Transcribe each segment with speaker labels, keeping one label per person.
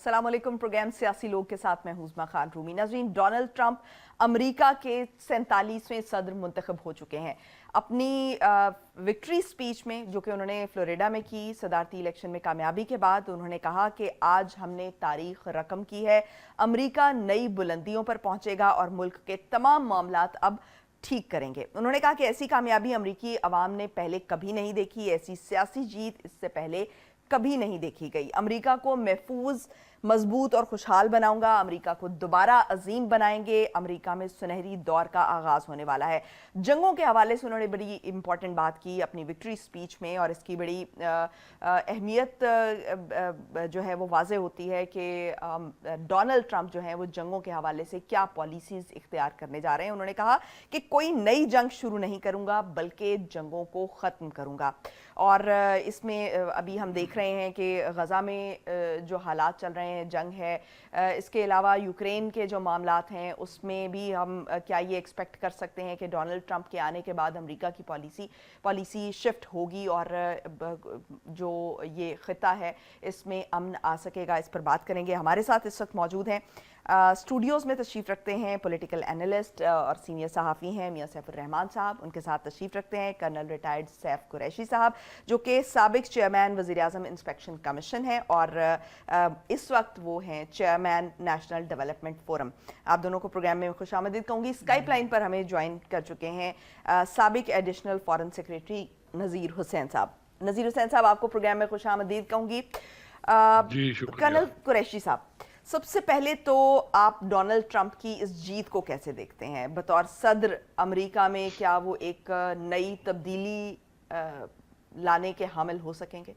Speaker 1: अस्सलाम वालेकुम। प्रोग्राम सियासी लोग के साथ मैं हुज़मा खान रूमी। नाज़रीन, डोनाल्ड ट्रंप अमेरिका के 47वें सदर मुंतखब हो चुके हैं। अपनी विक्ट्री स्पीच में जो कि उन्होंने फ्लोरिडा में की सदारती इलेक्शन में कामयाबी के बाद, उन्होंने कहा कि आज हमने तारीख रकम की है, अमेरिका नई बुलंदियों पर पहुंचेगा और मुल्क के तमाम मामलात अब ठीक करेंगे। उन्होंने कहा कि ऐसी कामयाबी अमेरिकी अवाम ने पहले कभी नहीं देखी, ऐसी सियासी जीत इससे पहले कभी नहीं देखी गई। अमेरिका को महफूज, मजबूत और खुशहाल बनाऊंगा, अमेरिका को दोबारा अजीम बनाएंगे, अमेरिका में सुनहरी दौर का आगाज होने वाला है। जंगों के हवाले से उन्होंने बड़ी इंपॉर्टेंट बात की अपनी विक्ट्री स्पीच में, और इसकी बड़ी अहमियत जो है वो वाज़े होती है कि डोनाल्ड ट्रंप जो है वो जंगों के हवाले से क्या पॉलिसीज़ इख्तियार करने जा रहे हैं। उन्होंने कहा कि कोई नई जंग शुरू नहीं करूंगा बल्कि जंगों को ख़त्म करूंगा। और इसमें अभी हम देख रहे हैं कि गज़ा में जो हालात चल रहे हैं, जंग है, इसके अलावा यूक्रेन के जो मामलात हैं उसमें भी हम क्या ये एक्सपेक्ट कर सकते हैं कि डोनाल्ड ट्रंप के आने के बाद अमेरिका की पॉलिसी शिफ्ट होगी और जो ये ख़िता है इसमें अमन आ सकेगा। इस पर बात करेंगे। हमारे साथ इस वक्त मौजूद हैं स्टूडियोज़ में तशरीफ़ रखते हैं पॉलिटिकल एनालिस्ट और सीनियर सहाफ़ी हैं मियां सैफुर रहमान साहब। उनके साथ तशरीफ़ रखते हैं कर्नल रिटायर्ड सैफ कुरैशी साहब जो कि साबिक चेयरमैन वज़ीर-ए-आज़म इंस्पेक्शन कमीशन है और इस वक्त वो हैं चेयरमैन नेशनल डेवलपमेंट फोरम। आप दोनों को प्रोग्राम में खुशामदीद कहूँगी। स्काइप लाइन पर हमें ज्वाइन कर चुके हैं साबिक एडिशनल फॉरेन सेक्रेटरी नज़ीर हुसैन साहब। नज़ीर हुसैन साहब, आपको प्रोग्राम में खुशामदीद कहूँगी। कर्नल कुरैशी साहब, सबसे पहले तो आप डोनाल्ड ट्रंप की इस जीत को कैसे देखते हैं बतौर सदर अमेरिका में? क्या वो एक नई तब्दीली लाने के हामिल हो सकेंगे?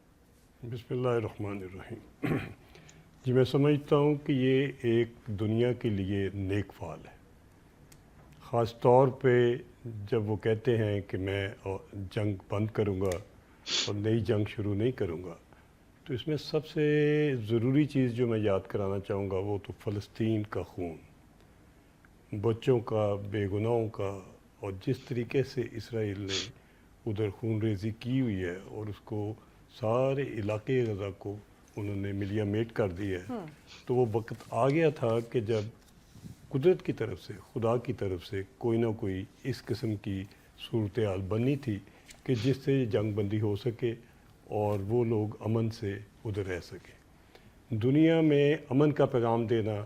Speaker 2: बिस्मिल्लाहिर्रहमानिर्रहीम। जी, मैं समझता हूँ कि ये एक दुनिया के लिए नेक फाल है, ख़ास तौर पे जब वो कहते हैं कि मैं जंग बंद करूँगा और नई जंग शुरू नहीं करूँगा। तो इसमें सबसे ज़रूरी चीज़ जो मैं याद कराना चाहूँगा वो तो फ़लस्तीन का खून, बच्चों का, बेगुनाहों का, और जिस तरीके से इसराइल ने उधर खून रेज़ी की हुई है और उसको सारे इलाके गज़ा को उन्होंने मिलिया मेट कर दिया है। तो वो वक्त आ गया था कि जब कुदरत की तरफ से, खुदा की तरफ से कोई ना कोई इस किस्म की सूरत हाल बनी थी कि जिससे जंग बंदी हो सके और वो लोग अमन से उधर रह सकें। दुनिया में अमन का पैगाम देना,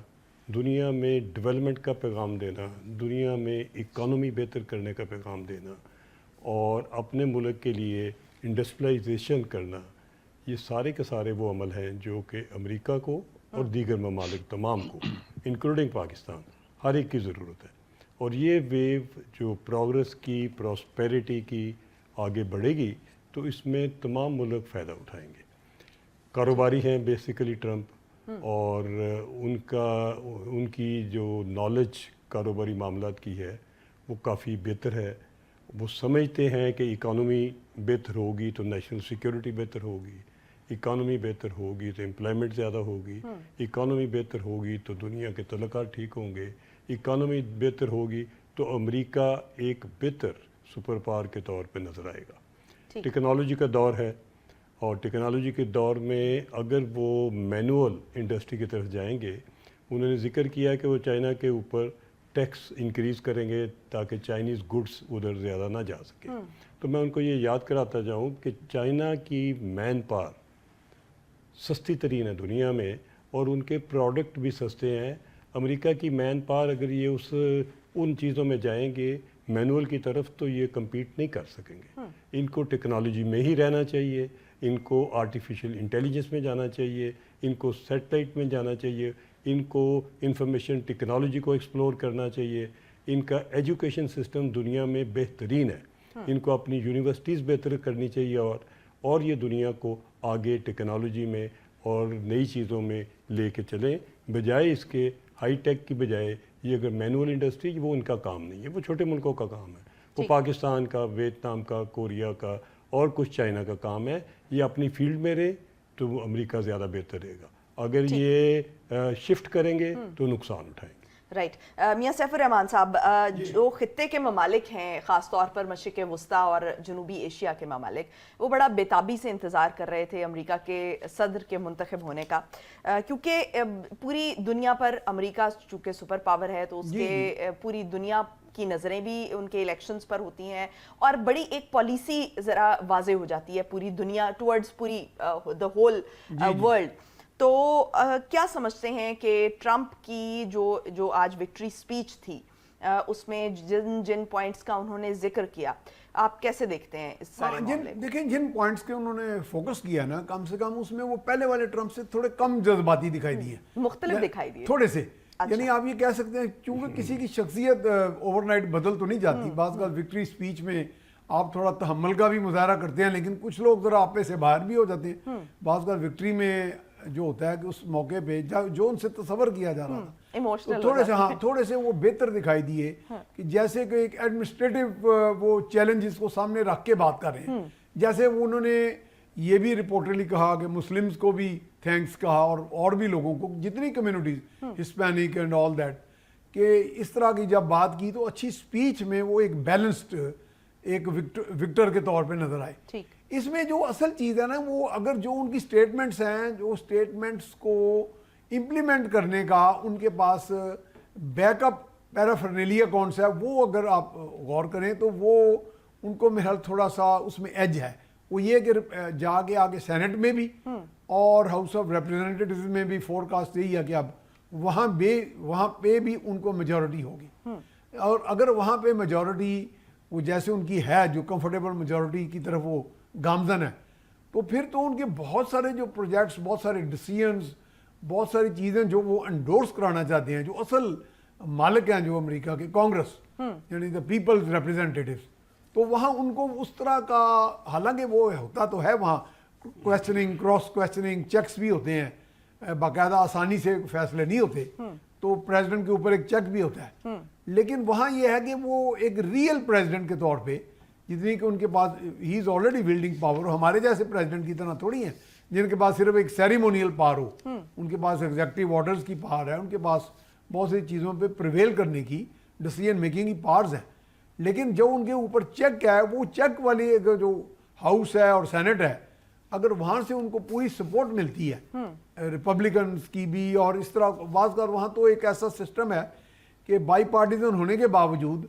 Speaker 2: दुनिया में डेवलपमेंट का पैगाम देना, दुनिया में इकॉनमी बेहतर करने का पैगाम देना और अपने मुल्क के लिए इंडस्ट्रियलाइजेशन करना, ये सारे के सारे वो अमल हैं जो कि अमेरिका को और दीगर ममालिक तमाम को इंक्लूडिंग पाकिस्तान हर एक की ज़रूरत है। और ये वेव जो प्रोग्रेस की, प्रॉस्पेरिटी की आगे बढ़ेगी तो इसमें तमाम मुल्क फ़ायदा उठाएंगे। कारोबारी हैं बेसिकली ट्रंप, और उनकी जो नॉलेज कारोबारी मामलात की है वो काफ़ी बेहतर है। वो समझते हैं कि इकानमी बेहतर होगी तो नेशनल सिक्योरिटी बेहतर होगी, इकानमी बेहतर होगी तो एम्प्लॉयमेंट ज़्यादा होगी, इकानमी बेहतर होगी तो दुनिया के तल्लुकात ठीक होंगे, इकानमी बेहतर होगी तो अमेरिका एक बेहतर सुपर पावर के तौर पे नज़र आएगा। टेक्नोलॉजी का दौर है और टेक्नोलॉजी के दौर में अगर वो मैनुअल इंडस्ट्री की तरफ जाएंगे, उन्होंने ज़िक्र किया कि वो चाइना के ऊपर टैक्स इंक्रीज़ करेंगे ताकि चाइनीज़ गुड्स उधर ज़्यादा ना जा सके। तो मैं उनको ये याद कराता जाऊँ कि चाइना की मैन पावर सस्ती तरीन है दुनिया में और उनके प्रोडक्ट भी सस्ते हैं। अमेरिका की मैन पावर अगर ये उन चीज़ों में जाएंगे मैनुअल की तरफ तो ये कम्पीट नहीं कर सकेंगे। इनको टेक्नोलॉजी में ही रहना चाहिए, इनको आर्टिफिशियल इंटेलिजेंस में जाना चाहिए, इनको सैटेलाइट में जाना चाहिए, इनको इंफॉर्मेशन टेक्नोलॉजी को एक्सप्लोर करना चाहिए। इनका एजुकेशन सिस्टम दुनिया में बेहतरीन है, इनको अपनी यूनिवर्सिटीज़ बेहतर करनी चाहिए और ये दुनिया को आगे टेक्नोलॉजी में और नई चीज़ों में लेके चलें, बजाय इसके हाई टेक की बजाय ये अगर मैनुअल इंडस्ट्री वो उनका काम नहीं है, वो छोटे मुल्कों का काम है। वो पाकिस्तान का, वियतनाम का, कोरिया का और कुछ चाइना का काम है। ये अपनी फील्ड में रहे तो अमेरिका ज़्यादा बेहतर रहेगा। अगर ये शिफ्ट करेंगे तो नुकसान उठाएंगे।
Speaker 1: राइट मियाँ सैफ रहमान साहब, जो खित्ते के ममालिक हैं ख़ास तौर पर मशरिक़ वस्ता और जनूबी एशिया के ममालिक, वो बड़ा बेताबी से इंतज़ार कर रहे थे अमेरिका के सदर के मुंतखब होने का, क्योंकि पूरी दुनिया पर अमेरिका चूँकि सुपर पावर है तो उसके पूरी दुनिया की नज़रें भी उनके इलेक्शंस पर होती हैं और बड़ी एक पॉलिसी ज़रा वाज़े हो जाती है पूरी दुनिया टुवर्ड्स पूरी द होल वर्ल्ड। तो क्या समझते हैं कि ट्रंप की जो आज विक्ट्री स्पीच थी उसमें जिन जिन पॉइंट्स का उन्होंने जिक्र किया, आप कैसे देखते हैं इस सारे मामले को?
Speaker 3: देखिए, जिन पॉइंट्स के उन्होंने फोकस किया ना, कम से कम उसमें वो पहले वाले ट्रंप से थोड़े कम जज्बाती दिखाई दिए,
Speaker 1: मुख्तलिफ दिखाई दिए
Speaker 3: थोड़े से।
Speaker 1: अच्छा।
Speaker 3: यानी आप ये कह सकते हैं क्योंकि किसी की शख्सियत ओवरनाइट बदल तो नहीं जाती। बात विक्ट्री स्पीच में आप थोड़ा तहम्मुल का भी मुजाहरा करते हैं, लेकिन कुछ लोग जरा आपे से बाहर भी हो जाते हैं। बात विक्ट्री में जो होता है कि उस मौके पे जो उनसे तस्वर किया जा रहा था तो थोड़े से वो बेहतर दिखाई दिए कि जैसे कि एक एडमिनिस्ट्रेटिव वो चैलेंजेस को सामने रख के बात कर रहे हैं। जैसे वो उन्होंने ये भी रिपोर्टरली कहा कि मुस्लिम्स को भी थैंक्स कहा और भी लोगों को, जितनी communities Hispanic and all that, कि इस तरह की जब बात की तो अच्छी स्पीच में वो एक बैलेंस्ड एक विक्टर के तौर पे नजर आए।
Speaker 1: ठीक।
Speaker 3: इसमें जो असल चीज़ है ना, वो अगर जो उनकी स्टेटमेंट्स हैं, जो स्टेटमेंट्स को इम्प्लीमेंट करने का उनके पास बैकअप पैराफर्नेलिया कौन सा है, वो अगर आप गौर करें तो वो उनको मेरा थोड़ा सा उसमें एज है। वो ये कि जाके आगे सेनेट में भी और हाउस ऑफ रिप्रेजेंटेटिव्स में भी फोरकास्ट यही है कि अब वहाँ पे भी उनको मेजॉरिटी होगी। और अगर वहाँ पे मेजॉरिटी वो जैसे उनकी है, जो कंफर्टेबल मेजॉरिटी की तरफ वो गामजन है, तो फिर तो उनके बहुत सारे जो प्रोजेक्ट्स, बहुत सारे डिसीजंस, बहुत सारी चीज़ें जो वो एंडोर्स कराना चाहते हैं, जो असल मालिक हैं जो अमेरिका के, कांग्रेस यानी द पीपल्स रिप्रेजेंटेटिव्स, तो वहाँ उनको उस तरह का, हालांकि वो होता तो है वहाँ क्वेश्चनिंग, क्रॉस क्वेश्चनिंग, चेक्स भी होते हैं, बाकायदा आसानी से फैसले नहीं होते, तो प्रेसिडेंट के ऊपर एक चेक भी होता है। लेकिन वहाँ ये है कि वो एक रियल प्रेसिडेंट के तौर पे, जितनी कि उनके पास he is already building power, हमारे जैसे प्रेसिडेंट की तरह थोड़ी है जिनके पास सिर्फ एक सेरेमोनियल पावर हो। उनके पास एग्जेक्टिव ऑर्डर्स की पावर है, उनके पास बहुत सी चीज़ों पे प्रिवेल करने की, डिसीजन मेकिंग की पावर्स हैं। लेकिन जो उनके ऊपर चेक है, वो चेक वाली जो हाउस है और सेनेट है, अगर वहाँ से उनको पूरी सपोर्ट मिलती है रिपब्लिकन्स की भी, और इस तरह वाजगार वहाँ तो एक ऐसा सिस्टम है कि बाई पार्टीजन होने के बावजूद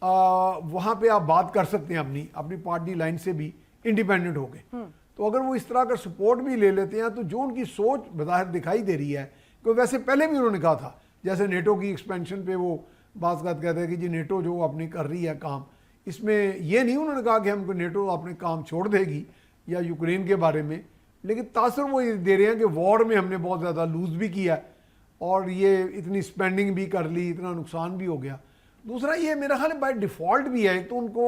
Speaker 3: वहाँ पे आप बात कर सकते हैं अपनी पार्टी लाइन से भी इंडिपेंडेंट होके। तो अगर वो इस तरह का सपोर्ट भी ले लेते हैं तो जो उनकी सोच बज़ाहिर दिखाई दे रही है, क्योंकि वैसे पहले भी उन्होंने कहा था, जैसे नेटो की एक्सपेंशन पे वो बात कहते हैं कि जी नेटो जो अपनी कर रही है काम, इसमें ये नहीं उन्होंने कहा कि हमको नेटो अपने काम छोड़ देगी या यूक्रेन के बारे में, लेकिन तासर वो ये दे रहे हैं कि वॉर में हमने बहुत ज़्यादा लूज़ भी किया और ये इतनी स्पेंडिंग भी कर ली, इतना नुकसान भी हो गया। दूसरा ये मेरा ख्याल है बाय डिफ़ॉल्ट भी है, तो उनको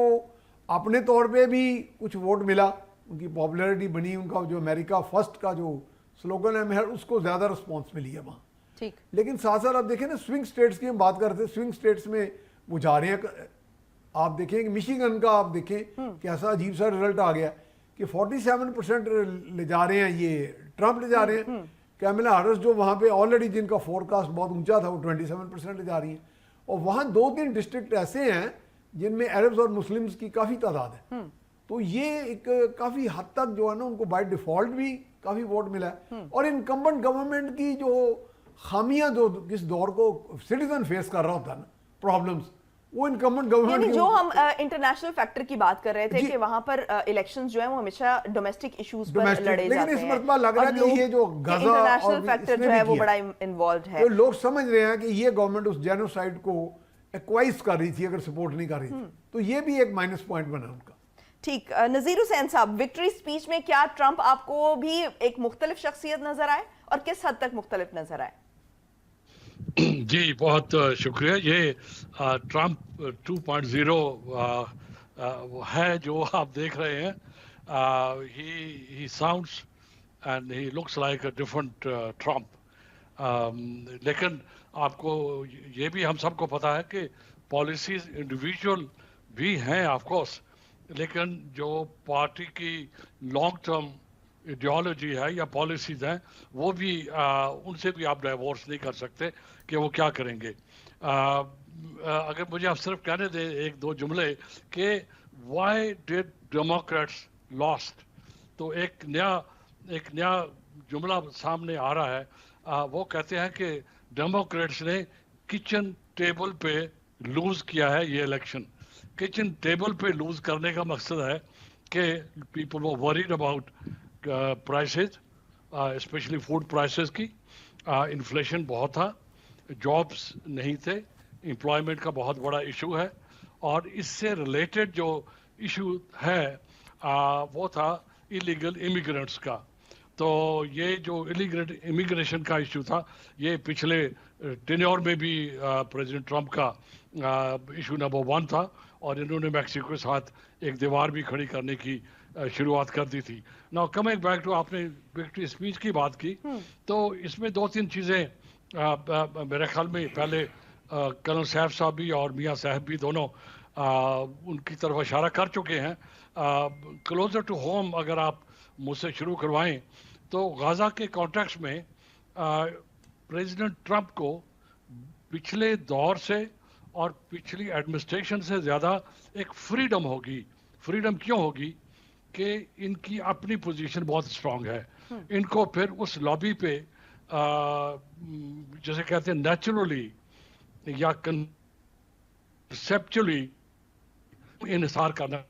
Speaker 3: अपने तौर पे भी कुछ वोट मिला, उनकी पॉपुलैरिटी बनी, उनका जो अमेरिका फर्स्ट का जो स्लोगन है मेहर, उसको ज़्यादा रिस्पॉन्स मिली है वहाँ।
Speaker 1: ठीक।
Speaker 3: लेकिन साथ साथ आप देखें ना, स्विंग स्टेट्स की हम बात करते हैं, स्विंग स्टेट्स में वो जा रहे हैं। आप देखें कि मिशिगन का आप देखें कैसा अजीब सा रिजल्ट आ गया कि 47% ले जा रहे हैं, ये ट्रंप ले जा रहे हैं। कैमला हैरिस जो वहाँ पे ऑलरेडी जिनका फोरकास्ट बहुत ऊंचा था, वो 27% ले जा रही हैं। और वहाँ 2-3 डिस्ट्रिक्ट ऐसे हैं जिनमें अरब्स और मुस्लिम्स की काफ़ी तादाद है। तो ये एक काफ़ी हद तक जो है ना, उनको बाय डिफ़ॉल्ट भी काफ़ी वोट मिला है। और इनकम्बेंट गवर्नमेंट की जो खामियां जो किस दौर को सिटीजन फेस कर रहा होता है ना, प्रॉब्लम्स, वो इनकम्बेंट गवर्नमेंट
Speaker 1: जो हम इंटरनेशनल फैक्टर की बात कर रहे थे कि वहां पर इलेक्शंस जो है वो हमेशा डोमेस्टिक इश्यूज पर लड़े जाते हैं,
Speaker 3: लेकिन इस मरतबा लग रहा है कि ये जो गजा
Speaker 1: इंटरनेशनल फैक्टर जो है वो बड़ा इन्वॉल्व है।
Speaker 3: तो लोग समझ रहे हैं कि ये गवर्नमेंट उस जेनोसाइड को एक्वाइज कर रही थी, अगर सपोर्ट नहीं कर रही थी, तो ये भी एक माइनस पॉइंट बना उनका।
Speaker 1: ठीक। नज़ीर हुसैन साहब, विक्ट्री स्पीच में क्या ट्रंप आपको भी एक मुख्तलिफ शख्सियत नजर आए और किस हद तक मुख्तलिफ नजर आए?
Speaker 4: जी बहुत शुक्रिया। ये ट्रंप 2.0 है जो आप देख रहे हैं। He sounds and he looks like a different Trump. लेकिन आपको ये भी हम सबको पता है कि पॉलिसीज इंडिविजुअल भी हैं ऑफ कोर्स, लेकिन जो पार्टी की लॉन्ग टर्म आइडियोलॉजी है या पॉलिसीज हैं, वो भी उनसे भी आप डाइवोर्स नहीं कर सकते कि वो क्या करेंगे। अगर मुझे आप सिर्फ कहने दें एक दो जुमले कि व्हाई डिड डेमोक्रेट्स लॉस्ट, तो एक नया जुमला सामने आ रहा है। वो कहते हैं कि डेमोक्रेट्स ने किचन टेबल पे लूज किया है ये इलेक्शन। किचन टेबल पे लूज करने का मकसद है कि people were worried about prices, specially food prices की। इन्फ्लेशन बहुत था, जॉब्स नहीं थे, एम्प्लॉयमेंट का बहुत बड़ा इशू है, और इससे रिलेटेड जो इशू है वो था इलीगल इमिग्रेंट्स का। तो ये जो इलीगल इमिग्रेशन का इशू था, ये पिछले टेन्योर में भी प्रेसिडेंट ट्रंप का इशू नंबर 1 था, और इन्होंने मैक्सिको के साथ एक दीवार भी खड़ी करने की शुरुआत कर दी थी। नाउ कमिंग बैक टू, आपने विक्ट्री स्पीच की बात की, तो इसमें 2-3 चीज़ें मेरे ख्याल में पहले कर्नल सैफ साहब भी और मियाँ साहब भी दोनों उनकी तरफ इशारा कर चुके हैं। क्लोजर टू होम अगर आप मुझसे शुरू करवाएं, तो गाज़ा के कॉन्टेक्स्ट में प्रेसिडेंट ट्रंप को पिछले दौर से और पिछली एडमिनिस्ट्रेशन से ज़्यादा एक फ्रीडम होगी। फ्रीडम क्यों होगी कि इनकी अपनी पोजीशन बहुत स्ट्रांग है। इनको फिर उस लॉबी पे जैसे कहते हैं नेचुरली या कंसेप्चुअली इन्हिसार करना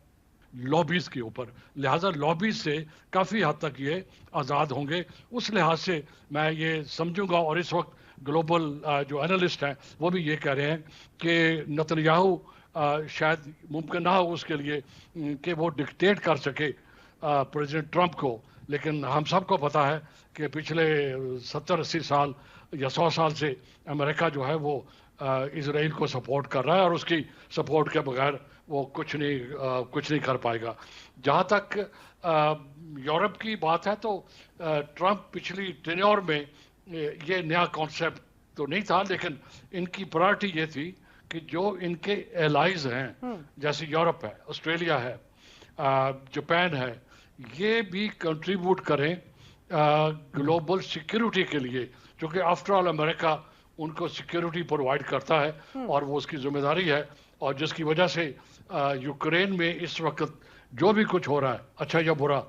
Speaker 4: लॉबीज के ऊपर, लिहाजा लॉबीज से काफ़ी हद तक ये आज़ाद होंगे। उस लिहाज से मैं ये समझूंगा, और इस वक्त ग्लोबल जो एनालिस्ट हैं वो भी ये कह रहे हैं कि नेतन्याहू शायद मुमकिन ना हो उसके लिए कि वो डिक्टेट कर सके प्रेसिडेंट ट्रंप को, लेकिन हम सबको पता है कि पिछले 70-80 साल या 100 साल से अमेरिका जो है वो इजराइल को सपोर्ट कर रहा है, और उसकी सपोर्ट के बगैर वो कुछ नहीं कर पाएगा। जहाँ तक यूरोप की बात है, तो ट्रंप पिछली टेन्योर में ये नया कॉन्सेप्ट तो नहीं था, लेकिन इनकी प्रायोरिटी ये थी कि जो इनके एलाइज हैं, जैसे यूरोप है, ऑस्ट्रेलिया है, जापान है, ये भी कंट्रीब्यूट करें ग्लोबल सिक्योरिटी के लिए, क्योंकि आफ्टर ऑल अमेरिका उनको सिक्योरिटी प्रोवाइड करता है और वो उसकी जिम्मेदारी है। और जिसकी वजह से यूक्रेन में इस वक्त जो भी कुछ हो रहा है, अच्छा या बुरा,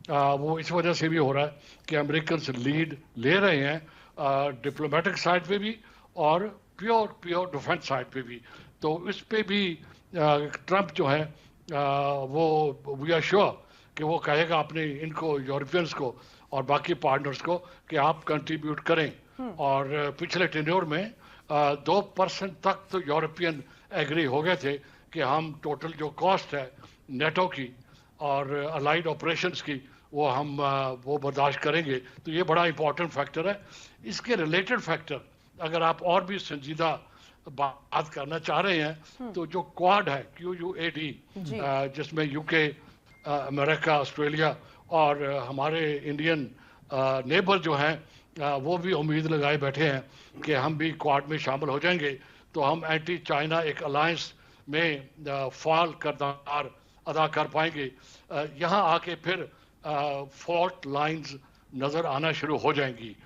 Speaker 4: वो इस वजह से भी हो रहा है कि अमेरिकन लीड ले रहे हैं डिप्लोमेटिक साइड पे भी और प्योर डिफेंस साइड पे भी। तो इस पे भी ट्रंप जो है वो वी आर श्योर कि वो कहेगा अपने इनको यूरोपियंस को और बाकी पार्टनर्स को कि आप कंट्रीब्यूट करें। और पिछले टेन्योर में 2% तक तो यूरोपियन एग्री हो गए थे कि हम टोटल जो कॉस्ट है नेटो की और अलाइड ऑपरेशंस की वो बर्दाश्त करेंगे। तो ये बड़ा इंपॉर्टेंट फैक्टर है। इसके रिलेटेड फैक्टर अगर आप और भी संजीदा बात करना चाह रहे हैं, तो जो क्वाड है QUAD, जिसमें यूके, अमेरिका, ऑस्ट्रेलिया और हमारे इंडियन नेबर जो हैं, वो भी उम्मीद लगाए बैठे हैं कि हम भी क्वाड में शामिल हो जाएंगे, तो हम एंटी चाइना एक अलायंस में फाल किरदार अदा कर पाएंगे। यहाँ आके फिर फॉल्ट लाइंस नज़र आना शुरू हो जाएंगी।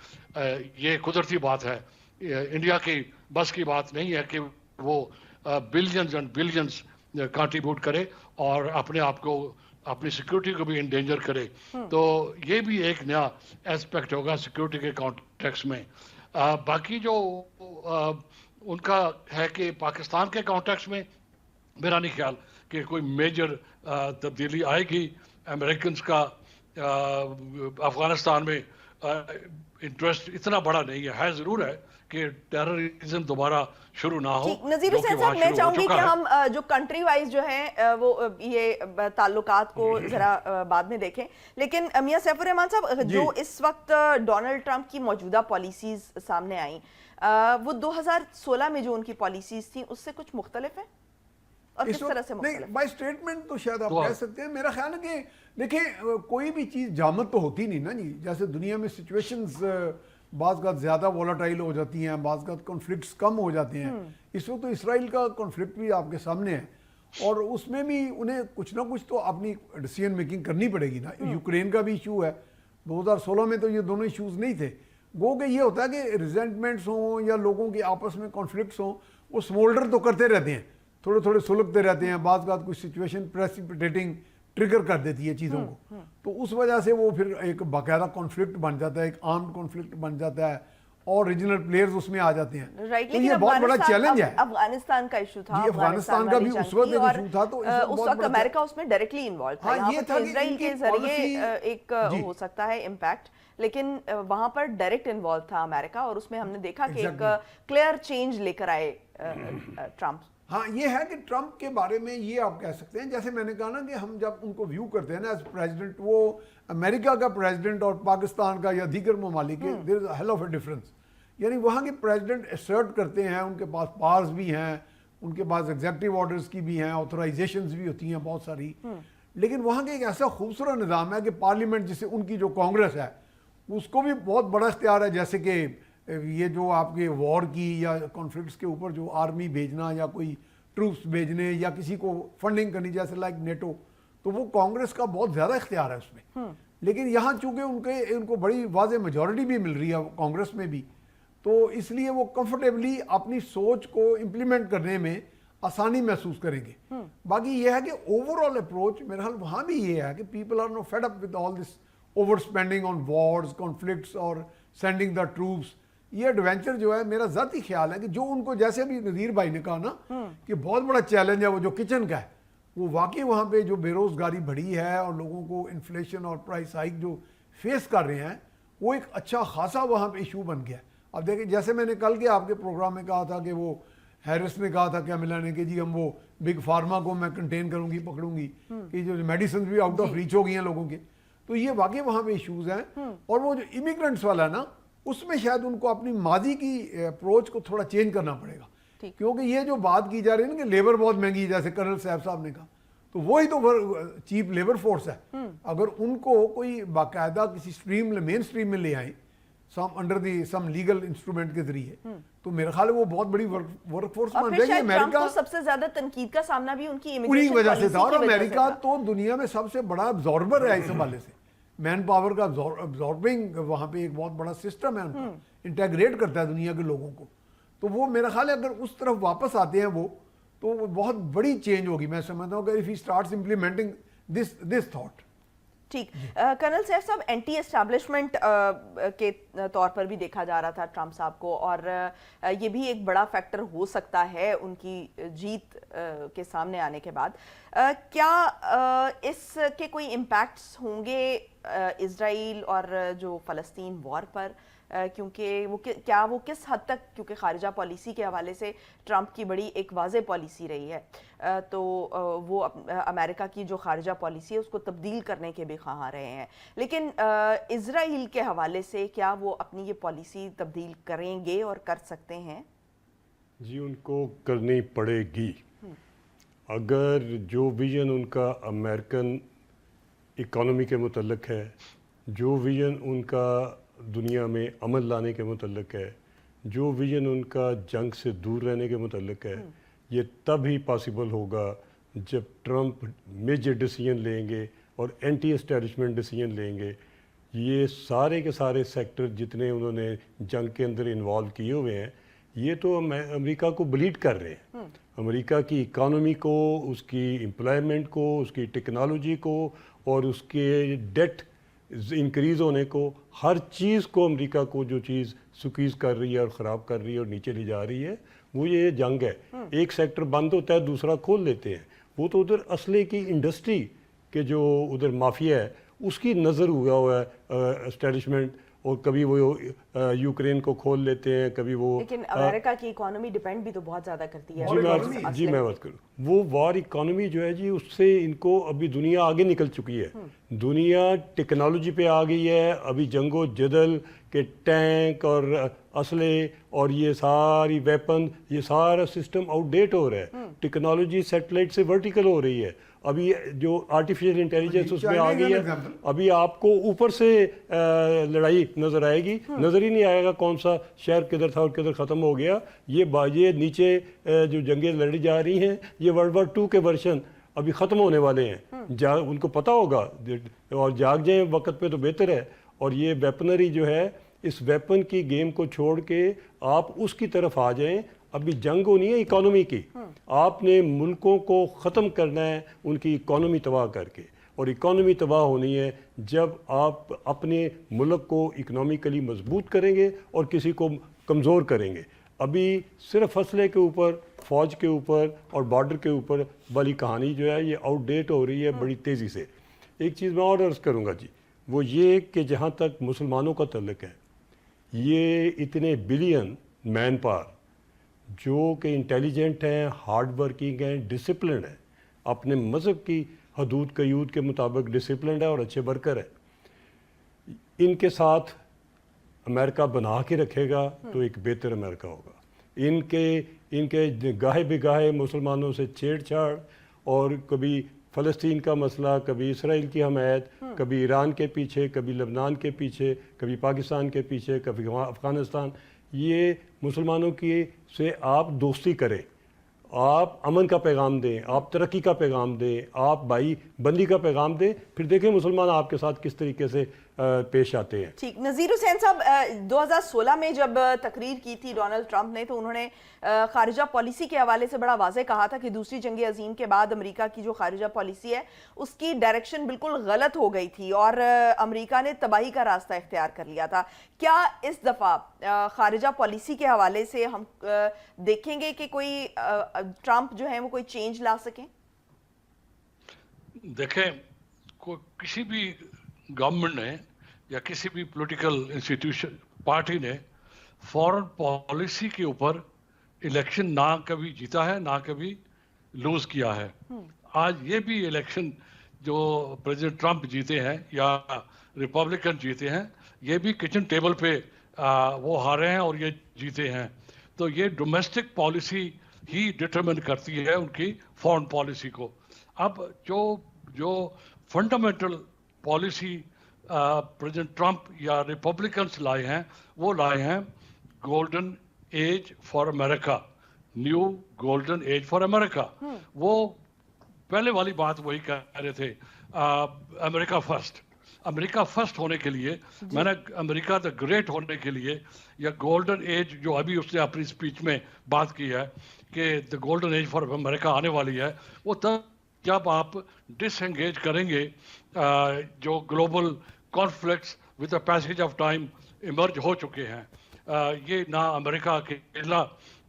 Speaker 4: ये कुदरती बात है, इंडिया की बस की बात नहीं है कि वो बिलियंस एंड बिलियंस कंट्रीब्यूट करे और अपने आप को, अपनी सिक्योरिटी को भी इंडेंजर करे। तो ये भी एक नया एस्पेक्ट होगा सिक्योरिटी के कॉन्टेक्स्ट में। बाकी जो उनका है कि पाकिस्तान के कॉन्टेक्स्ट में मेरा नहीं ख्याल कि कोई मेजर तब्दीली आएगी। अमेरिकन का अफगानिस्तान में इंटरेस्ट इतना बड़ा नहीं है ज़रूर है कि टेररिज्म दोबारा शुरू ना हो।
Speaker 1: नजीर हुसैन साहब, मैं चाहूंगी कि हम जो कंट्री वाइज जो है वो ये ताल्लुकात को जरा बाद में देखें, लेकिन मियां सैफुर रहमान साहब, जो इस वक्त डोनाल्ड ट्रंप की मौजूदा पॉलिसीज सामने आई, वो 2016 में जो उनकी पॉलिसीज थी उससे कुछ मुख्तलिफ है और किस तरह से मुख्तलिफ?
Speaker 3: नहीं, बाय स्टेटमेंट तो शायद आप कह सकते हैं। मेरा ख्याल है कि देखिए, कोई भी चीज़ जामद तो होती नहीं ना जी। जैसे दुनिया में सिचुएशंस बाज़ ज़्यादा वॉलेटाइल हो जाती हैं, बाज़ कॉन्फ्लिक्ट्स कम हो जाते हैं। इस वक्त तो इसराइल का कॉन्फ्लिक्ट भी आपके सामने है और उसमें भी उन्हें कुछ ना कुछ तो अपनी डिसीजन मेकिंग करनी पड़ेगी ना। यूक्रेन का भी इशू है, 2016 में तो ये दोनों इश्यूज नहीं थे। गो के ये होता है कि रिजेंटमेंट्स हों या लोगों के आपस में कॉन्फ्लिक्ट्स हों, वो स्मोल्डर तो करते रहते हैं, थोड़े थोड़े सुलगते रहते हैं, बात बात कुछ सिचुएशन प्रेसिपिटेटिंग ट्रिगर कर देती है चीज़ों को, तो उस वजह से वो फिर एक बाकायदा कॉन्फ्लिक्ट बन जाता है, एक आर्म्ड कॉन्फ्लिक्ट बन जाता है और रीजनल प्लेयर्स उसमें आ जाते हैं।
Speaker 1: राइट,
Speaker 3: तो
Speaker 1: लेकिन
Speaker 3: ये बहुत बड़ा चैलेंज है।
Speaker 1: अफगानिस्तान का इशू था,
Speaker 3: जी, अफगानिस्तान का भी उस वक्त एक इशू था, तो इस वक्त
Speaker 1: उस
Speaker 3: बहुत
Speaker 1: वक्त
Speaker 3: बड़ा
Speaker 1: अमेरिका उसमें डायरेक्टली इन्वॉल्व था।
Speaker 3: हाँ,
Speaker 1: यहाँ
Speaker 3: ये
Speaker 1: पर
Speaker 3: था
Speaker 1: तो
Speaker 3: कि
Speaker 1: इजराइल
Speaker 3: इनकी
Speaker 1: के जरिए
Speaker 3: policy-
Speaker 1: एक
Speaker 3: जी।
Speaker 1: हो सकता है इम्पैक्ट, लेकिन वहां पर डायरेक्ट इन्वॉल्व था अमेरिका और उसमें हमने देखा कि एक क्लियर चेंज लेकर आए ट्रम्प।
Speaker 3: हाँ, ये है कि ट्रम्प के बारे में ये आप कह सकते हैं, जैसे मैंने कहा ना कि हम जब उनको व्यू करते हैं ना एज प्रेसिडेंट, वो अमेरिका का प्रेसिडेंट और पाकिस्तान का या दीगर ममालिक के, there is a hell of a difference. यानी वहाँ के प्रेसिडेंट असर्ट करते हैं, उनके पास पावर्स भी हैं, उनके पास एग्जेक्टिव ऑर्डर्स की भी हैं, ऑथराइजेशंस भी होती हैं बहुत सारी, लेकिन वहाँ के एक ऐसा खूबसूरत निज़ाम है कि पार्लियामेंट, जिसे उनकी जो कांग्रेस है, उसको भी बहुत बड़ा इख्तियार है। जैसे कि ये जो आपके वॉर की या कॉन्फ्लिक्ट्स के ऊपर जो आर्मी भेजना या कोई ट्रूप्स भेजने या किसी को फंडिंग करनी, जैसे लाइक नेटो, तो वो कांग्रेस का बहुत ज़्यादा इख्तियार है उसमें। लेकिन यहाँ चूँकि उनको बड़ी वाज़े मेजॉरिटी भी मिल रही है कांग्रेस में भी, तो इसलिए वो कंफर्टेबली अपनी सोच को इम्प्लीमेंट करने में आसानी महसूस करेंगे। बाकी ये है कि ओवरऑल अप्रोच मेरे ख्याल वहाँ भी ये है कि people are no fed up with all this over spending on wars, conflicts और सेंडिंग द ट्रूप्स। ये एडवेंचर जो है, मेरा ज़ाती ख्याल है कि जो उनको, जैसे अभी नज़ीर भाई ने कहा ना कि बहुत बड़ा चैलेंज है वो जो किचन का है, वो वाकई वहाँ पे जो बेरोज़गारी बढ़ी है और लोगों को इन्फ्लेशन और प्राइस हाइक जो फेस कर रहे हैं, वो एक अच्छा खासा वहाँ पे इशू बन गया। अब देखिए, जैसे मैंने कल के आपके प्रोग्राम में कहा था कि वो हैरिस ने कहा था क्या मिला ने कि जी हम वो बिग फार्मा को मैं कंटेन करूंगी, पकड़ूंगी, कि जो मेडिसिन भी आउट ऑफ रीच हो गई हैं लोगों के, तो ये वाकई वहाँ पे इश्यूज हैं। और वो जो इमिग्रेंट्स वाला है ना, उसमें शायद उनको अपनी माजी की अप्रोच को थोड़ा चेंज करना पड़ेगा, क्योंकि ये जो बात की जा रही है ना कि लेबर बहुत महंगी है, जैसे कर्नल साहब ने कहा, तो वही तो चीप लेबर फोर्स है। अगर उनको कोई बाकायदा किसी स्ट्रीम, मेन स्ट्रीम में ले आए, सम लीगल इंस्ट्रूमेंट के जरिए, तो मेरा ख्याल है वो बहुत बड़ी वर्क फोर्स बन जाएगी। अमेरिका
Speaker 1: को सबसे ज्यादा तनकीद का सामना भी उनकी
Speaker 3: उन्हीं
Speaker 1: इमिग्रेशन
Speaker 3: वजह से
Speaker 1: पॉलिसी
Speaker 3: था, और
Speaker 1: की वजह से
Speaker 3: अमेरिका
Speaker 1: था।
Speaker 3: तो दुनिया में सबसे बड़ा अब्जॉर्बर है इस हवाले से। मैन पावर का अब्जॉर्बिंग वहाँ पे एक बहुत बड़ा सिस्टम है उनका, इंटेग्रेट करता है दुनिया के लोगों को। तो वो मेरा ख्याल है अगर उस तरफ वापस आते हैं वो, तो बहुत बड़ी चेंज होगी। मैं समझता हूँ कि if he starts implementing this thought.
Speaker 1: ठीक, कर्नल सैफ साहब, एंटी एस्टैब्लिशमेंट के तौर पर भी देखा जा रहा था ट्रम्प साहब को, और ये भी एक बड़ा फैक्टर हो सकता है उनकी जीत के सामने आने के बाद। क्या इसके कोई इम्पैक्ट्स होंगे इजराइल और जो फ़लस्तीन वॉर पर, क्योंकि वो क्या वो किस हद तक, क्योंकि खारिजा पॉलिसी के हवाले से ट्रम्प की बड़ी एक वाज़े पॉलिसी रही है, तो वो अमेरिका की जो खारिजा पॉलिसी है उसको तब्दील करने के भी ख्वाह रहे हैं, लेकिन इजराइल के हवाले से क्या वो अपनी ये पॉलिसी तब्दील करेंगे और कर सकते हैं?
Speaker 2: जी, उनको करनी पड़ेगी। अगर जो विजन उनका अमेरिकन इकोनॉमी के मुतल्लिक है, जो विजन उनका दुनिया में अमन लाने के मुतल्लिक है, जो विजन उनका जंग से दूर रहने के मुतल्लिक है, ये तब ही पॉसिबल होगा जब ट्रम्प मेजर डिसीजन लेंगे और एंटी एस्टैब्लिशमेंट डिसीजन लेंगे। ये सारे के सारे सेक्टर जितने उन्होंने जंग के अंदर इन्वॉल्व किए हुए हैं, ये तो अमेरिका को ब्लीड कर रहे हैं। अमेरिका की इकानमी को, उसकी एम्प्लॉयमेंट को, उसकी टेक्नोलॉजी को और उसके डेट इंक्रीज़ होने को, हर चीज़ को अमेरिका को जो चीज़ सुकीज़ कर रही है और ख़राब कर रही है और नीचे ले जा रही है, वो ये जंग है। एक सेक्टर बंद होता है, दूसरा खोल लेते हैं। वो तो उधर असले की इंडस्ट्री के जो उधर माफिया है उसकी नज़र हुआ है एस्टेब्लिशमेंट, और कभी वो यूक्रेन को खोल लेते हैं, कभी वो।
Speaker 1: लेकिन अमेरिका की इकोनॉमी डिपेंड भी तो बहुत ज़्यादा करती है।
Speaker 2: जी मैं बात करूँ, वो वॉर इकोनॉमी जो है जी, उससे इनको अभी दुनिया आगे निकल चुकी है। दुनिया टेक्नोलॉजी पे आ गई है। अभी जंगो जदल के टैंक और असले और ये सारी वेपन, ये सारा सिस्टम आउटडेट हो रहा है। टेक्नोलॉजी सैटेलाइट से वर्टिकल हो रही है। अभी जो आर्टिफिशियल इंटेलिजेंस उसमें आ गई है। अभी आपको ऊपर से लड़ाई नजर आएगी, नजर ही नहीं आएगा कौन सा शहर किधर था और किधर ख़त्म हो गया। ये नीचे जो जंगें लड़ी जा रही हैं, ये वर्ल्ड वॉर 2 के वर्शन अभी ख़त्म होने वाले हैं। उनको पता होगा और जाग जाए वक्त पे तो बेहतर है। اور یہ ویپنری جو ہے اس ویپن کی گیم کو چھوڑ کے آپ اس کی طرف آ جائیں. ابھی جنگ ہونی ہے اکانومی کی. آپ نے ملکوں کو ختم کرنا ہے ان کی اکانومی تباہ کر کے, اور اکانومی تباہ ہونی ہے جب آپ اپنے ملک کو اکنامکلی مضبوط کریں گے اور کسی کو کمزور کریں گے. ابھی صرف اسلحے کے اوپر, فوج کے اوپر اور بارڈر کے اوپر والی کہانی جو ہے یہ آؤٹ ڈیٹ ہو رہی ہے بڑی تیزی سے. ایک چیز میں اور عرض کروں گا جی, وہ یہ کہ جہاں تک مسلمانوں کا تعلق ہے, یہ اتنے بلین مین پاور جو کہ انٹیلیجنٹ ہیں, ہارڈ ورکنگ ہیں, ڈسپلنڈ ہیں, اپنے مذہب کی حدود قیود کے مطابق ڈسپلنڈ ہے اور اچھے ورکر ہے, ان کے ساتھ امریکہ بنا کے رکھے گا تو ایک بہتر امریکہ ہوگا. ان کے گاہے بگاہے مسلمانوں سے چھیڑ چھاڑ اور کبھی فلسطین کا مسئلہ, کبھی اسرائیل کی حمایت, کبھی ایران کے پیچھے, کبھی لبنان کے پیچھے, کبھی پاکستان کے پیچھے, کبھی افغانستان, یہ مسلمانوں کی سے آپ دوستی کریں, آپ امن کا پیغام دیں, آپ ترقی کا پیغام دیں, آپ بھائی بندی کا پیغام دیں, پھر دیکھیں مسلمان آپ کے ساتھ کس طریقے سے پیش آتے ہیں.
Speaker 1: ٹھیک. نذیر حسین صاحب, 2016 میں جب تقریر کی تھی ڈونلڈ ٹرمپ نے تو انہوں نے خارجہ پالیسی کے حوالے سے بڑا واضح کہا تھا کہ دوسری جنگ عظیم کے بعد امریکہ کی جو خارجہ پالیسی ہے اس کی ڈائریکشن بالکل غلط ہو گئی تھی اور امریکہ نے تباہی کا راستہ اختیار کر لیا تھا. کیا اس دفعہ خارجہ پالیسی کے حوالے سے ہم دیکھیں گے کہ کوئی ٹرمپ جو ہیں وہ کوئی چینج لا سکیں؟
Speaker 4: دیکھیں, کسی بھی گورنمنٹ نے یا کسی بھی پولیٹیکل انسٹیٹیوشن پارٹی نے فورن پالیسی کے اوپر الیکشن نہ کبھی جیتا ہے نہ کبھی لوز کیا ہے. آج یہ بھی الیکشن جو پریزیڈنٹ ٹرمپ جیتے ہیں یا ریپبلکن جیتے ہیں, یہ بھی کچن ٹیبل پہ وہ ہارے ہیں اور یہ جیتے ہیں. تو یہ ڈومیسٹک پالیسی ہی ڈٹرمن کرتی ہے ان کی فورن پالیسی کو. اب جو فنڈامنٹل پالیسی پریزیڈنٹ ٹرمپ یا ریپبلکنس لائے ہیں, وہ لائے ہیں golden age for America, new golden age for America. وہ پہلے والی بات وہی کہہ رہے تھے, امریکہ فرسٹ. امریکہ فرسٹ ہونے کے لیے میں نے امریکہ دا گریٹ ہونے کے لیے یا گولڈن ایج جو ابھی اس نے اپنی اسپیچ میں بات کی ہے کہ دا گولڈن ایج فار امریکہ آنے والی ہے, وہ تب جب آپ ڈس انگیج کریں گے جو global conflicts with the passage of time emerge ہو چکے ہیں. یہ نہ امریکہ اکیلا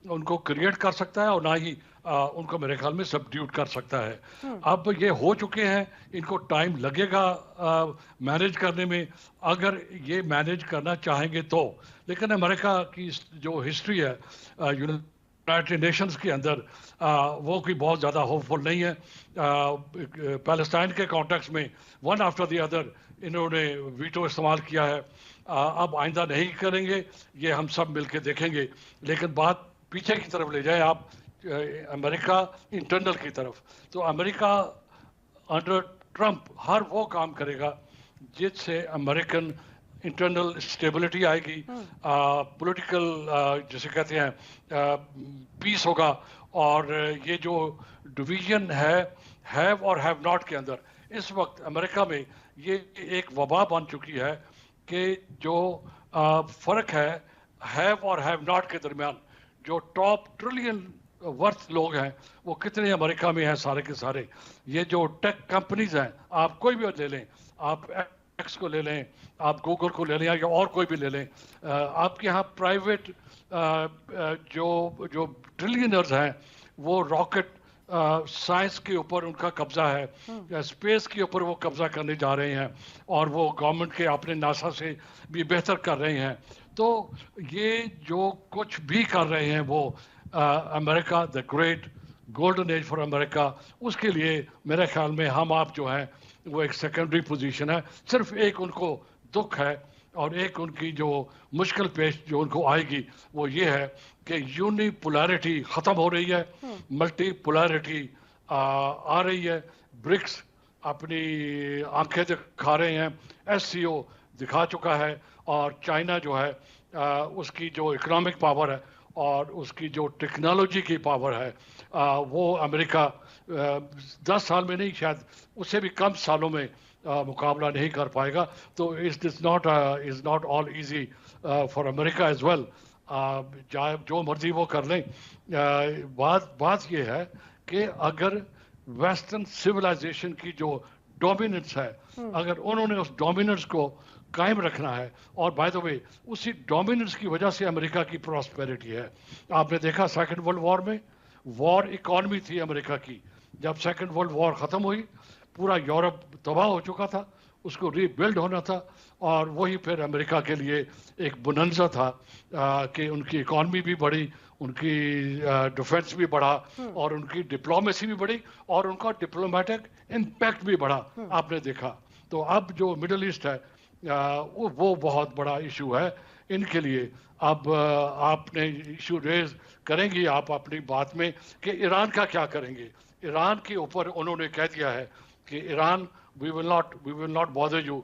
Speaker 4: ان کو کریٹ کر سکتا ہے اور نہ ہی ان کو میرے خیال میں سبڈیوٹ کر سکتا ہے. اب یہ ہو چکے ہیں, ان کو ٹائم لگے گا مینیج کرنے میں, اگر یہ مینیج کرنا چاہیں گے تو. لیکن امریکہ کی جو ہسٹری ہے یونائٹڈ نیشنز کے اندر وہ کوئی بہت زیادہ ہوپ فل نہیں ہے. پیلسٹائن کے کانٹیکس میں ون آفٹر دی ادر انہوں نے ویٹو استعمال کیا ہے. اب آئندہ نہیں کریں گے, یہ ہم سب مل کے دیکھیں گے. لیکن بات پیچھے کی طرف لے جائیں آپ, امریکہ انٹرنل کی طرف, تو امریکہ انڈر ٹرمپ ہر وہ کام کرے گا جس سے امریکن انٹرنل اسٹیبلٹی آئے گی, پولیٹیکل جسے کہتے ہیں پیس ہوگا. اور یہ جو ڈویژن ہے ہیو اور ہیو ناٹ کے اندر اس وقت امریکہ میں یہ ایک وبا بن چکی ہے کہ جو فرق ہے ہیو اور ہیو ناٹ کے درمیان, جو ٹاپ ٹریلین ورتھ لوگ ہیں وہ کتنے امریکہ میں ہیں سارے کے سارے. یہ جو ٹیک کمپنیز ہیں, آپ کوئی بھی لے لیں, آپ ایکس کو لے لیں, آپ گوگل کو لے لیں یا اور کوئی بھی لے لیں, آپ کے یہاں پرائیویٹ جو ٹریلینرز ہیں وہ راکٹ سائنس کے اوپر ان کا قبضہ ہے, اسپیس کے اوپر وہ قبضہ کرنے جا رہے ہیں اور وہ گورنمنٹ کے اپنے ناسا سے بھی بہتر کر رہے ہیں. تو یہ جو کچھ بھی کر رہے ہیں وہ America the great golden age for America, اس کے لیے میرے خیال میں ہم آپ جو ہیں وہ ایک سیکنڈری پوزیشن ہے. صرف ایک ان کو دکھ ہے اور ایک ان کی جو مشکل پیش جو ان کو آئے گی وہ یہ ہے کہ یونی پولیرٹی ختم ہو رہی ہے, ملٹی پولیرٹی آ رہی ہے. برکس اپنی آنکھیں دکھا رہے ہیں, ایس سی او دکھا چکا ہے, اور چائنا جو ہے اس کی جو اکنامک پاور ہے اور اس کی جو ٹیکنالوجی کی پاور ہے وہ امریکہ 10 سال میں نہیں, شاید اس سے بھی کم سالوں میں मुकाबला नहीं कर पाएगा. तो is not all easy for America as well. चाहे जो मर्जी वो कर लें. बात ये है कि अगर वेस्टर्न सिविलाइजेशन की जो डोमिनेंस है, अगर उन्होंने उस डोमिनेंस को कायम रखना है, और बाय द वे उसी डोमिनेंस की वजह से अमेरिका की प्रॉस्पेरिटी है. आपने देखा सेकंड वर्ल्ड वॉर में वॉर इकॉनमी थी अमेरिका की. जब सेकंड वर्ल्ड वॉर ख़त्म हुई, पूरा यूरोप तबाह हो चुका था, उसको रीबिल्ड होना था, और वही फिर अमेरिका के लिए एक बोनंजा था कि उनकी इकॉनमी भी बढ़ी, उनकी डिफेंस भी बढ़ा, और उनकी डिप्लोमेसी भी बढ़ी, और उनका डिप्लोमेटिक इम्पैक्ट भी बढ़ा. आपने देखा. तो अब जो मिडल ईस्ट है वो बहुत बड़ा इशू है इनके लिए. अब आपने इशू रेज करेंगी आप अपनी बात में कि ईरान का क्या करेंगे. ईरान के ऊपर उन्होंने कह दिया है कि Iran we will not bother you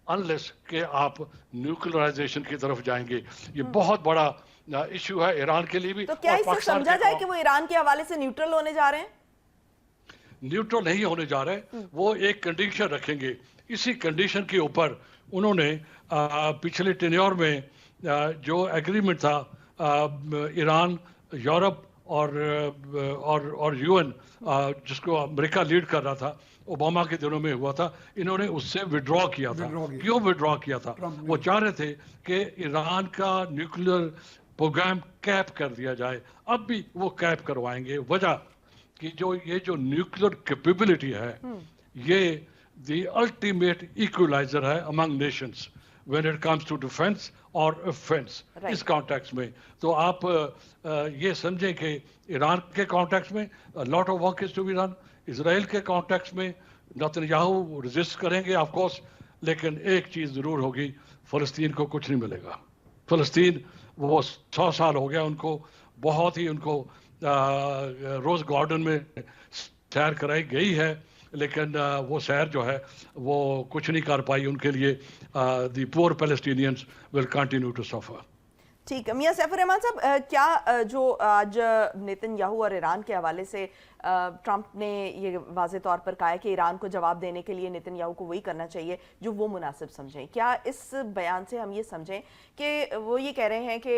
Speaker 4: unless कि आप न्यूक्लियराइजेशन की तरफ जाएंगे. ये बहुत बड़ा इशू है ईरान के लिए भी.
Speaker 1: तो क्या इससे समझा जाए कि वो ईरान के हवाले से न्यूट्रल होने जा रहे हैं?
Speaker 4: न्यूट्रल नहीं होने जा रहे. वो एक कंडीशन रखेंगे. इसी कंडीशन के ऊपर उन्होंने पिछले टेन्योर में जो एग्रीमेंट था ईरान, यूरोप और यूएन, जिसको अमेरिका लीड कर रहा था, ओबामा के दिनों में हुआ था, इन्होंने उससे विड्रॉ किया था. क्यों विड्रॉ किया था? वो चाह रहे थे कि ईरान का न्यूक्लियर प्रोग्राम कैप कर दिया जाए. अब भी वो कैप करवाएंगे. वजह कि ये जो न्यूक्लियर कैपेबिलिटी है, ये the ultimate equalizer है among nations when it comes to defense और offense. इस कॉन्टेक्स्ट में तो आप ये समझें कि ईरान के कॉन्टेक्स्ट में lot of work is to be done. Israel के कॉन्टेक्स्ट में नेतन्याहू रेजिस्ट करेंगे ऑफ कोर्स, लेकिन एक चीज़ ज़रूर होगी, फ़लस्तीन को कुछ नहीं मिलेगा. फ़लस्तीन वो 100 साल हो गया उनको, बहुत ही उनको रोज़ गार्डन में सैर कराई गई है, लेकिन वो सैर जो है वो कुछ नहीं कर पाई उनके लिए. The poor Palestinians will continue to suffer.
Speaker 1: ठीक है. मियां सैफुर रहमान साहब, क्या जो आज नेतन्याहू और ईरान के हवाले से ट्रंप ने ये वाज़े तौर पर कहा है कि ईरान को जवाब देने के लिए नेतन्याहू को वही करना चाहिए जो वो मुनासिब समझें, क्या इस बयान से हम ये समझें कि वो ये कह रहे हैं कि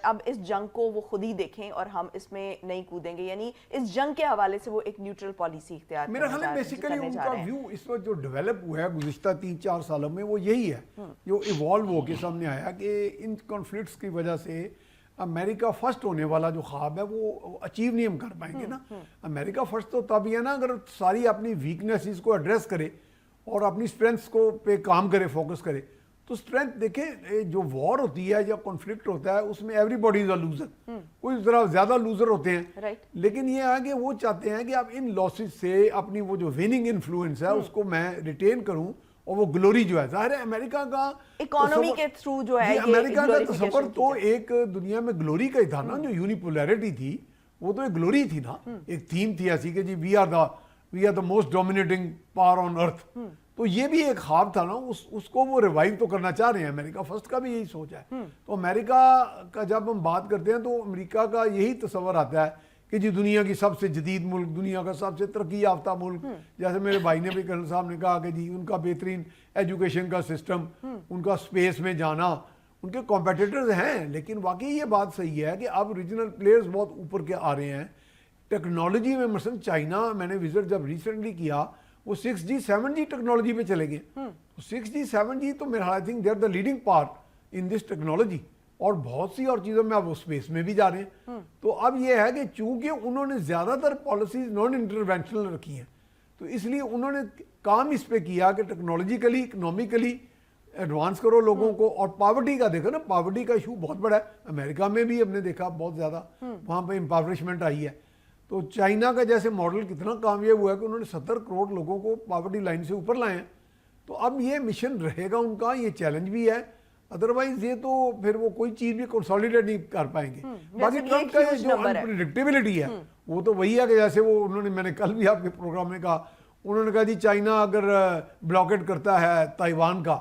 Speaker 1: अब इस जंग को वो खुद ही देखें और हम इसमें नहीं कूदेंगे, यानी इस जंग के हवाले से वो एक न्यूट्रल पॉलिसी इख्तियार
Speaker 3: मेरा ख्याल है बेसिकली उनका व्यू इस वक्त जो डेवलप हुआ है गुज़िश्ता 3-4 सालों में वो यही है जो इवॉल्व होकर सामने आया कि इन कॉन्फ्लिक्ट्स की वजह से अमेरिका फर्स्ट होने वाला जो ख्वाब है वो अचीव नहीं हम कर पाएंगे ना. अमेरिका फर्स्ट तो तब ही है ना अगर सारी अपनी वीकनेसेस को एड्रेस करे और अपनी स्ट्रेंथ्स को पे काम करे, फोकस करे. तो स्ट्रेंथ देखें, जो वॉर होती है या कॉन्फ्लिक्ट होता है उसमें एवरीबॉडी इज अ लूजर. कोई ज़रा ज़्यादा लूजर होते हैं, लेकिन ये है कि वो चाहते हैं कि आप इन लॉसेस से अपनी वो जो विनिंग इन्फ्लुएंस है उसको मैं रिटेन करूं, और वो ग्लोरी जो है, जाहिर है अमेरिका का
Speaker 1: इकोनॉमी के थ्रू जो है,
Speaker 3: अमेरिका का सफर तो एक दुनिया में ग्लोरी का ही था ना. जो यूनिपोलैरिटी थी वो तो एक ग्लोरी थी ना, एक थीम थी ऐसी कि जी we are the most dominating power on earth. तो ये भी एक ख्वाब था ना, उसको वो रिवाइव तो करना चाह रहे हैं. अमेरिका फर्स्ट का भी यही सोच है. तो अमेरिका का जब हम बात करते हैं तो अमेरिका का यही तस्वर आता है कि जी दुनिया की सबसे जदीद मुल्क, दुनिया का सबसे तरक्की याफ्ता मुल्क. जैसे मेरे भाई ने भी कर्नल साहब ने कहा कि जी उनका बेहतरीन एजुकेशन का सिस्टम, उनका स्पेस में जाना, उनके कॉम्पिटिटर्स हैं. लेकिन वाकई ये बात सही है कि अब रीजनल प्लेयर्स बहुत ऊपर के आ रहे हैं टेक्नोलॉजी में. मसलन चाइना, मैंने विजिट जब रिसेंटली किया, वो 6G 7G टेक्नोलॉजी पे चले गए. 6G 7G तो मेरा I think they are the leading part in this technology, और बहुत सी और चीज़ों में अब वो स्पेस में भी जा रहे हैं. तो अब ये है कि चूंकि उन्होंने ज़्यादातर पॉलिसीज नॉन इंटरवेंशनल रखी हैं, तो इसलिए उन्होंने काम इस पे किया कि टेक्नोलॉजिकली, इकोनॉमिकली एडवांस करो लोगों को. और पॉवर्टी का देखो ना, पॉवर्टी का इशू बहुत बड़ा है. अमेरिका में भी हमने देखा बहुत ज़्यादा वहाँ पर इम्पावरिशमेंट आई है. तो चाइना का जैसे मॉडल कितना कामयाब हुआ है कि उन्होंने 70 करोड़ लोगों को पॉवर्टी लाइन से ऊपर लाए हैं. तो अब ये मिशन रहेगा उनका, ये चैलेंज भी है. अदरवाइज ये तो फिर वो कोई चीज भी कंसोलिडेट नहीं कर पाएंगे. बाकी ट्रम्प का जो अनप्रेडिक्टेबिलिटी है वो तो वही है कि जैसे वो उन्होंने, मैंने कल भी आपके प्रोग्राम में कहा, उन्होंने कहा जी चाइना अगर ब्लॉकेट करता है ताइवान का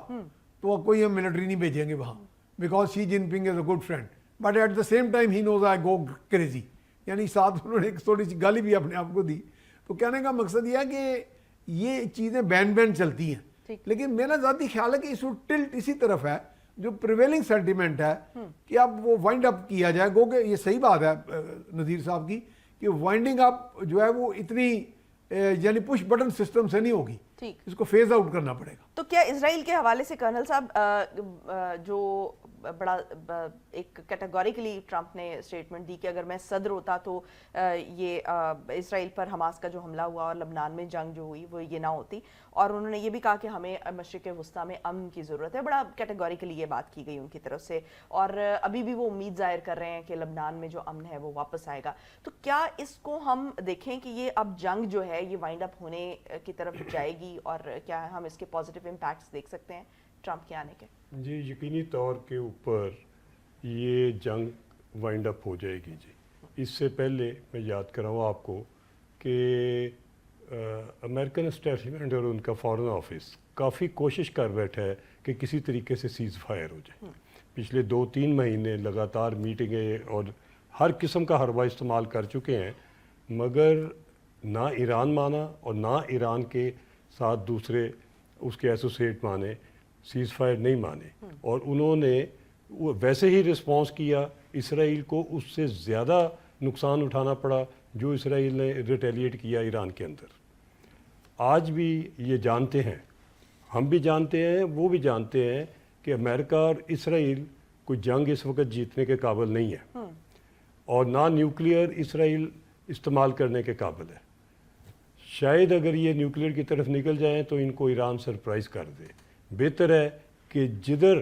Speaker 3: तो कोई हम मिलिट्री नहीं भेजेंगे वहाँ, because Xi Jinping is a good friend, but at the same time he knows I go crazy. यानी साथ उन्होंने एक थोड़ी सी गाली भी अपने आप को दी. तो कहने का मकसद ये है कि ये चीज़ें बैन चलती हैं. لیکن میرا ذاتی خیال ہے کہ اس وقت ٹلٹ اسی طرف ہے جو پریویلنگ سینٹیمنٹ ہے کہ اب وہ وائنڈ اپ کیا جائے. گو کہ یہ صحیح بات ہے نذیر صاحب کی کہ وائنڈنگ اپ جو ہے وہ اتنی یعنی پش بٹن سسٹم سے نہیں ہوگی, اس کو فیز آؤٹ کرنا پڑے گا.
Speaker 1: تو کیا اسرائیل کے حوالے سے کرنل صاحب جو بڑا ایک کیٹیگوریکلی ٹرمپ نے اسٹیٹمنٹ دی کہ اگر میں صدر ہوتا تو یہ اسرائیل پر حماس کا جو حملہ ہوا اور لبنان میں جنگ جو ہوئی وہ یہ نہ ہوتی, اور انہوں نے یہ بھی کہا کہ ہمیں مشرق وسطیٰ میں امن کی ضرورت ہے. بڑا کیٹیگوریکلی یہ بات کی گئی ان کی طرف سے, اور ابھی بھی وہ امید ظاہر کر رہے ہیں کہ لبنان میں جو امن ہے وہ واپس آئے گا. تو کیا اس کو ہم دیکھیں کہ یہ اب جنگ جو ہے یہ وائنڈ اپ ہونے کی طرف جائے گی, اور کیا ہم اس کے پازیٹیو امپیکٹس دیکھ سکتے ہیں ٹرمپ کے آنے کے؟
Speaker 2: جی یقینی طور کے اوپر یہ جنگ وائنڈ اپ ہو جائے گی. جی اس سے پہلے میں یاد کراؤں آپ کو کہ امریکن اسٹیبلشمنٹ اور ان کا فارن آفس کافی کوشش کر بیٹھا ہے کہ کسی طریقے سے سیز فائر ہو جائے. پچھلے 2-3 مہینے لگاتار میٹنگیں اور ہر قسم کا حربہ استعمال کر چکے ہیں, مگر نہ ایران مانا اور نہ ایران کے ساتھ دوسرے اس کے ایسوسیٹ مانے, سیز فائر نہیں مانے, اور انہوں نے ویسے ہی رسپانس کیا. اسرائیل کو اس سے زیادہ نقصان اٹھانا پڑا جو اسرائیل نے ریٹیلیٹ کیا ایران کے اندر. آج بھی یہ جانتے ہیں, ہم بھی جانتے ہیں, وہ بھی جانتے ہیں کہ امریکہ اور اسرائیل کوئی جنگ اس وقت جیتنے کے قابل نہیں ہے, اور نہ نیوکلیئر اسرائیل استعمال کرنے کے قابل ہے. شاید اگر یہ نیوکلیئر کی طرف نکل جائیں تو ان کو ایران سرپرائز کر دے. بہتر ہے کہ جدھر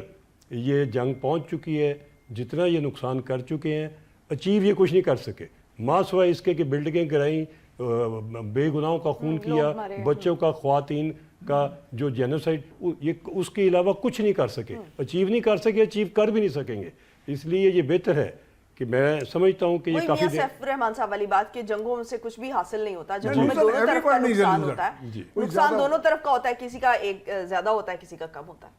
Speaker 2: یہ جنگ پہنچ چکی ہے, جتنا یہ نقصان کر چکے ہیں, اچیو یہ کچھ نہیں کر سکے. ماں سوائے اس کے کہ بلڈنگیں گرائیں, بے گناہوں کا خون کیا, بچوں کا, خواتین کا جو جینوسائڈ, یہ اس کے علاوہ کچھ نہیں کر سکے, اچیو نہیں کر سکے, اچیو کر بھی نہیں سکیں گے. اس لیے یہ بہتر ہے کہ میں سمجھتا ہوں کہ یہ کافی
Speaker 1: سیف رحمان صاحب والی بات کہ جنگوں سے کچھ بھی حاصل نہیں ہوتا, جنگوں میں دونوں طرف کا نقصان ہوتا ہے, نقصان دونوں طرف کا ہوتا ہے, کسی کا ایک زیادہ ہوتا ہے, کسی کا کم ہوتا ہے.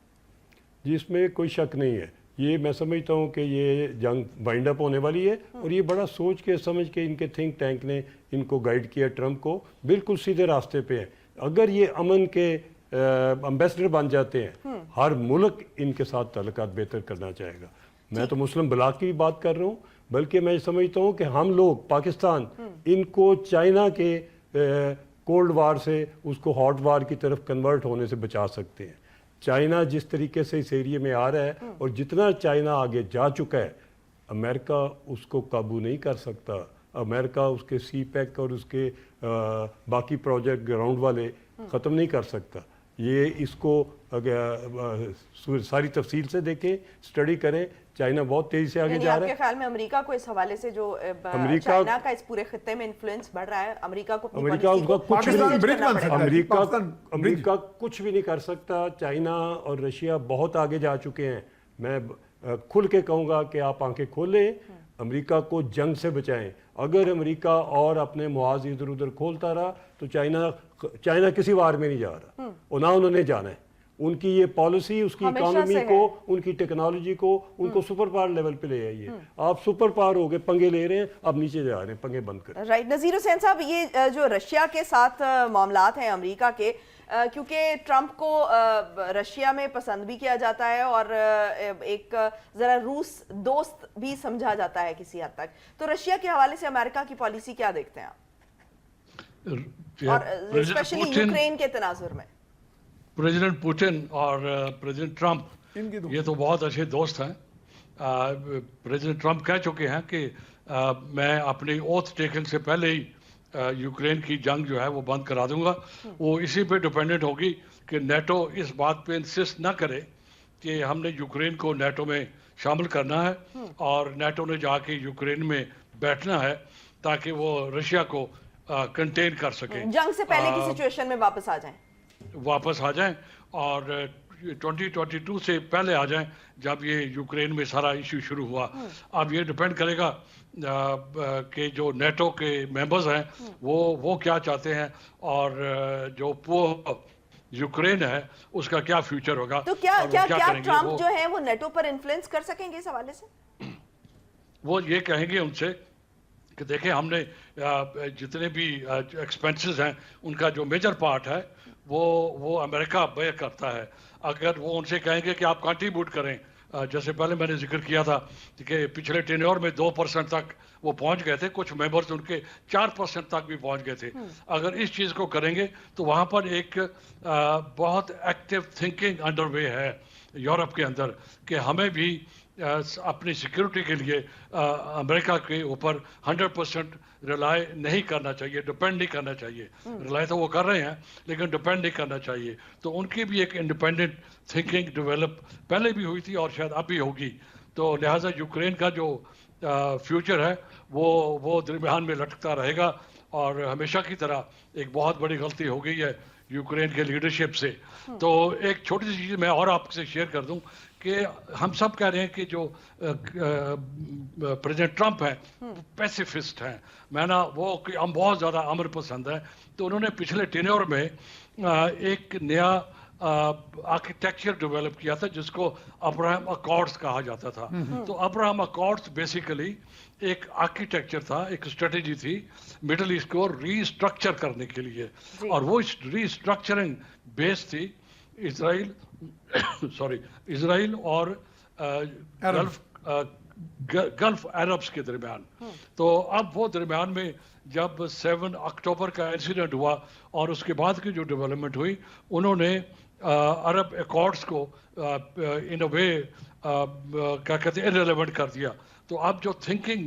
Speaker 2: جی اس میں کوئی شک نہیں ہے. یہ میں سمجھتا ہوں کہ یہ جنگ وائنڈ اپ ہونے والی ہے, اور یہ بڑا سوچ کے سمجھ کے ان کے تھنک ٹینک نے ان کو گائیڈ کیا, ٹرمپ کو بالکل سیدھے راستے پہ ہیں. اگر یہ امن کے امبیسڈر بن جاتے ہیں, ہر ملک ان کے ساتھ تعلقات بہتر کرنا چاہے گا. میں تو مسلم بلاک کی بات کر رہا ہوں, بلکہ میں سمجھتا ہوں کہ ہم لوگ پاکستان ان کو چائنا کے کولڈ وار سے اس کو ہاٹ وار کی طرف کنورٹ ہونے سے بچا سکتے ہیں. چائنا جس طریقے سے اس ایریے میں آ رہا ہے, اور جتنا چائنا آگے جا چکا ہے, امریکہ اس کو قابو نہیں کر سکتا. امریکہ اس کے سی پیک اور اس کے باقی پروجیکٹ گراؤنڈ والے ختم نہیں کر سکتا. یہ اس کو ساری تفصیل سے دیکھیں, اسٹڈی کریں. چائنا بہت تیزی سے آگے جا رہا ہے.
Speaker 1: آپ کے خیال میں امریکہ کو اس حوالے سے جو چائنا کا اس پورے خطے میں انفلوئنس بڑھ رہا ہے, امریکہ کو
Speaker 2: امریکہ کچھ بھی نہیں کر سکتا. چائنا اور رشیا بہت آگے جا چکے ہیں. میں کھل کے کہوں گا کہ آپ آنکھیں کھولیں, امریکہ کو جنگ سے بچائیں. اگر امریکہ اور اپنے محاذ ادھر ادھر کھولتا رہا تو چائنا کسی وار میں نہیں جا رہا, اور نہ انہوں نے جانا ہے. ان کی یہ پالیسی, اس کی اکانومی کو, ان کی ٹیکنالوجی کو, ان کو سپر پاور لیول پہ لے آئیے. آپ سپر پاور ہو گئے, پنگے لے رہے ہیں, آپ نیچے جا رہے ہیں, پنگے بند کریں.
Speaker 1: رائٹ. نذیر حسین صاحب, یہ جو رشیا کے ساتھ معاملات ہیں امریکہ کے, کیونکہ ٹرمپ کو رشیا میں پسند بھی کیا جاتا ہے اور ایک ذرا روس دوست بھی سمجھا جاتا ہے کسی حد تک, تو رشیا کے حوالے سے امریکہ کی پالیسی کیا دیکھتے ہیں آپ, اور اسپیشلی یوکرین کے تناظر میں؟
Speaker 4: پریزیڈنٹ پوٹن اور پریزیڈنٹ ٹرمپ یہ تو بہت اچھے دوست ہیں. پریزیڈنٹ ٹرمپ کہہ چکے ہیں کہ میں اپنی اوتھ ٹیکن سے پہلے ہی یوکرین کی جنگ جو ہے وہ بند کرا دوں گا. وہ اسی پہ ڈپینڈنٹ ہوگی کہ نیٹو اس بات پہ انسسٹ نہ کرے کہ ہم نے یوکرین کو نیٹو میں شامل کرنا ہے, اور نیٹو نے جا کے یوکرین میں بیٹھنا ہے تاکہ وہ رشیا کو کنٹین کر سکیں,
Speaker 1: جنگ سے پہلے کی سچویشن میں واپس آ جائیں, اور 2022 سے پہلے آ جائیں جب یہ یوکرین میں سارا ایشو شروع ہوا. اب یہ ڈپینڈ کرے گا کہ جو نیٹو کے ممبرز ہیں وہ کیا چاہتے ہیں, اور جو یوکرین ہے اس کا کیا فیوچر ہوگا. تو کیا ٹرمپ جو ہے وہ نیٹو پر انفلوئنس کر سکیں گے اس حوالے سے؟
Speaker 4: وہ یہ کہیں گے ان سے کہ دیکھیں ہم نے جتنے بھی ایکسپینسز ہیں ان کا جو میجر پارٹ ہے वो अमेरिका बेयर करता है। अगर वो उनसे कहेंगे कि आप कंट्रीब्यूट करें, जैसे पहले मैंने जिक्र किया था कि पिछले टेन्योर में 2% तक वो पहुंच गए थे, कुछ मेंबर्स उनके 4% तक भी पहुंच गए थे। अगर इस चीज़ को करेंगे तो वहाँ पर एक बहुत एक्टिव थिंकिंग अंडरवे है यूरोप के अंदर कि हमें भी अपनी सिक्योरिटी के लिए अमेरिका के ऊपर 100% रिलाय नहीं करना चाहिए, डिपेंड नहीं करना चाहिए। रिलाय तो वो कर रहे हैं लेकिन डिपेंड नहीं करना चाहिए। तो उनकी भी एक इंडिपेंडेंट थिंकिंग डेवलप पहले भी हुई थी और शायद अब भी होगी। तो लिहाजा यूक्रेन का जो फ्यूचर है वो दरमियान में लटकता रहेगा। और हमेशा की तरह एक बहुत बड़ी गलती हो गई है यूक्रेन के लीडरशिप से। तो एक छोटी सी चीज़ मैं और आपसे शेयर कर दूं कि हम सब कह रहे हैं कि जो प्रेसिडेंट ट्रंप है पैसिफिस्ट हैं, मैं ना वो हम बहुत ज़्यादा अमर पसंद है। तो उन्होंने पिछले टेन्योर में एक नया आर्किटेक्चर डेवलप किया था जिसको अब्राहम अकॉर्ड्स कहा जाता था। तो अब्राहम अकॉर्ड्स बेसिकली एक आर्किटेक्चर था, एक स्ट्रेटेजी थी मिडिल ईस्ट को रीस्ट्रक्चर करने के लिए। और वो रीस्ट्रक्चरिंग बेस थी इजराइल और गल्फ अरब्स के दरमियान। तो अब वो दरमियान में जब 7 अक्टूबर का इंसिडेंट हुआ और उसके बाद की जो डेवलपमेंट हुई, उन्होंने अरब अकॉर्ड्स को इन अ वे क्या कहते हैं इररिलेवेंट कर दिया। तो अब जो थिंकिंग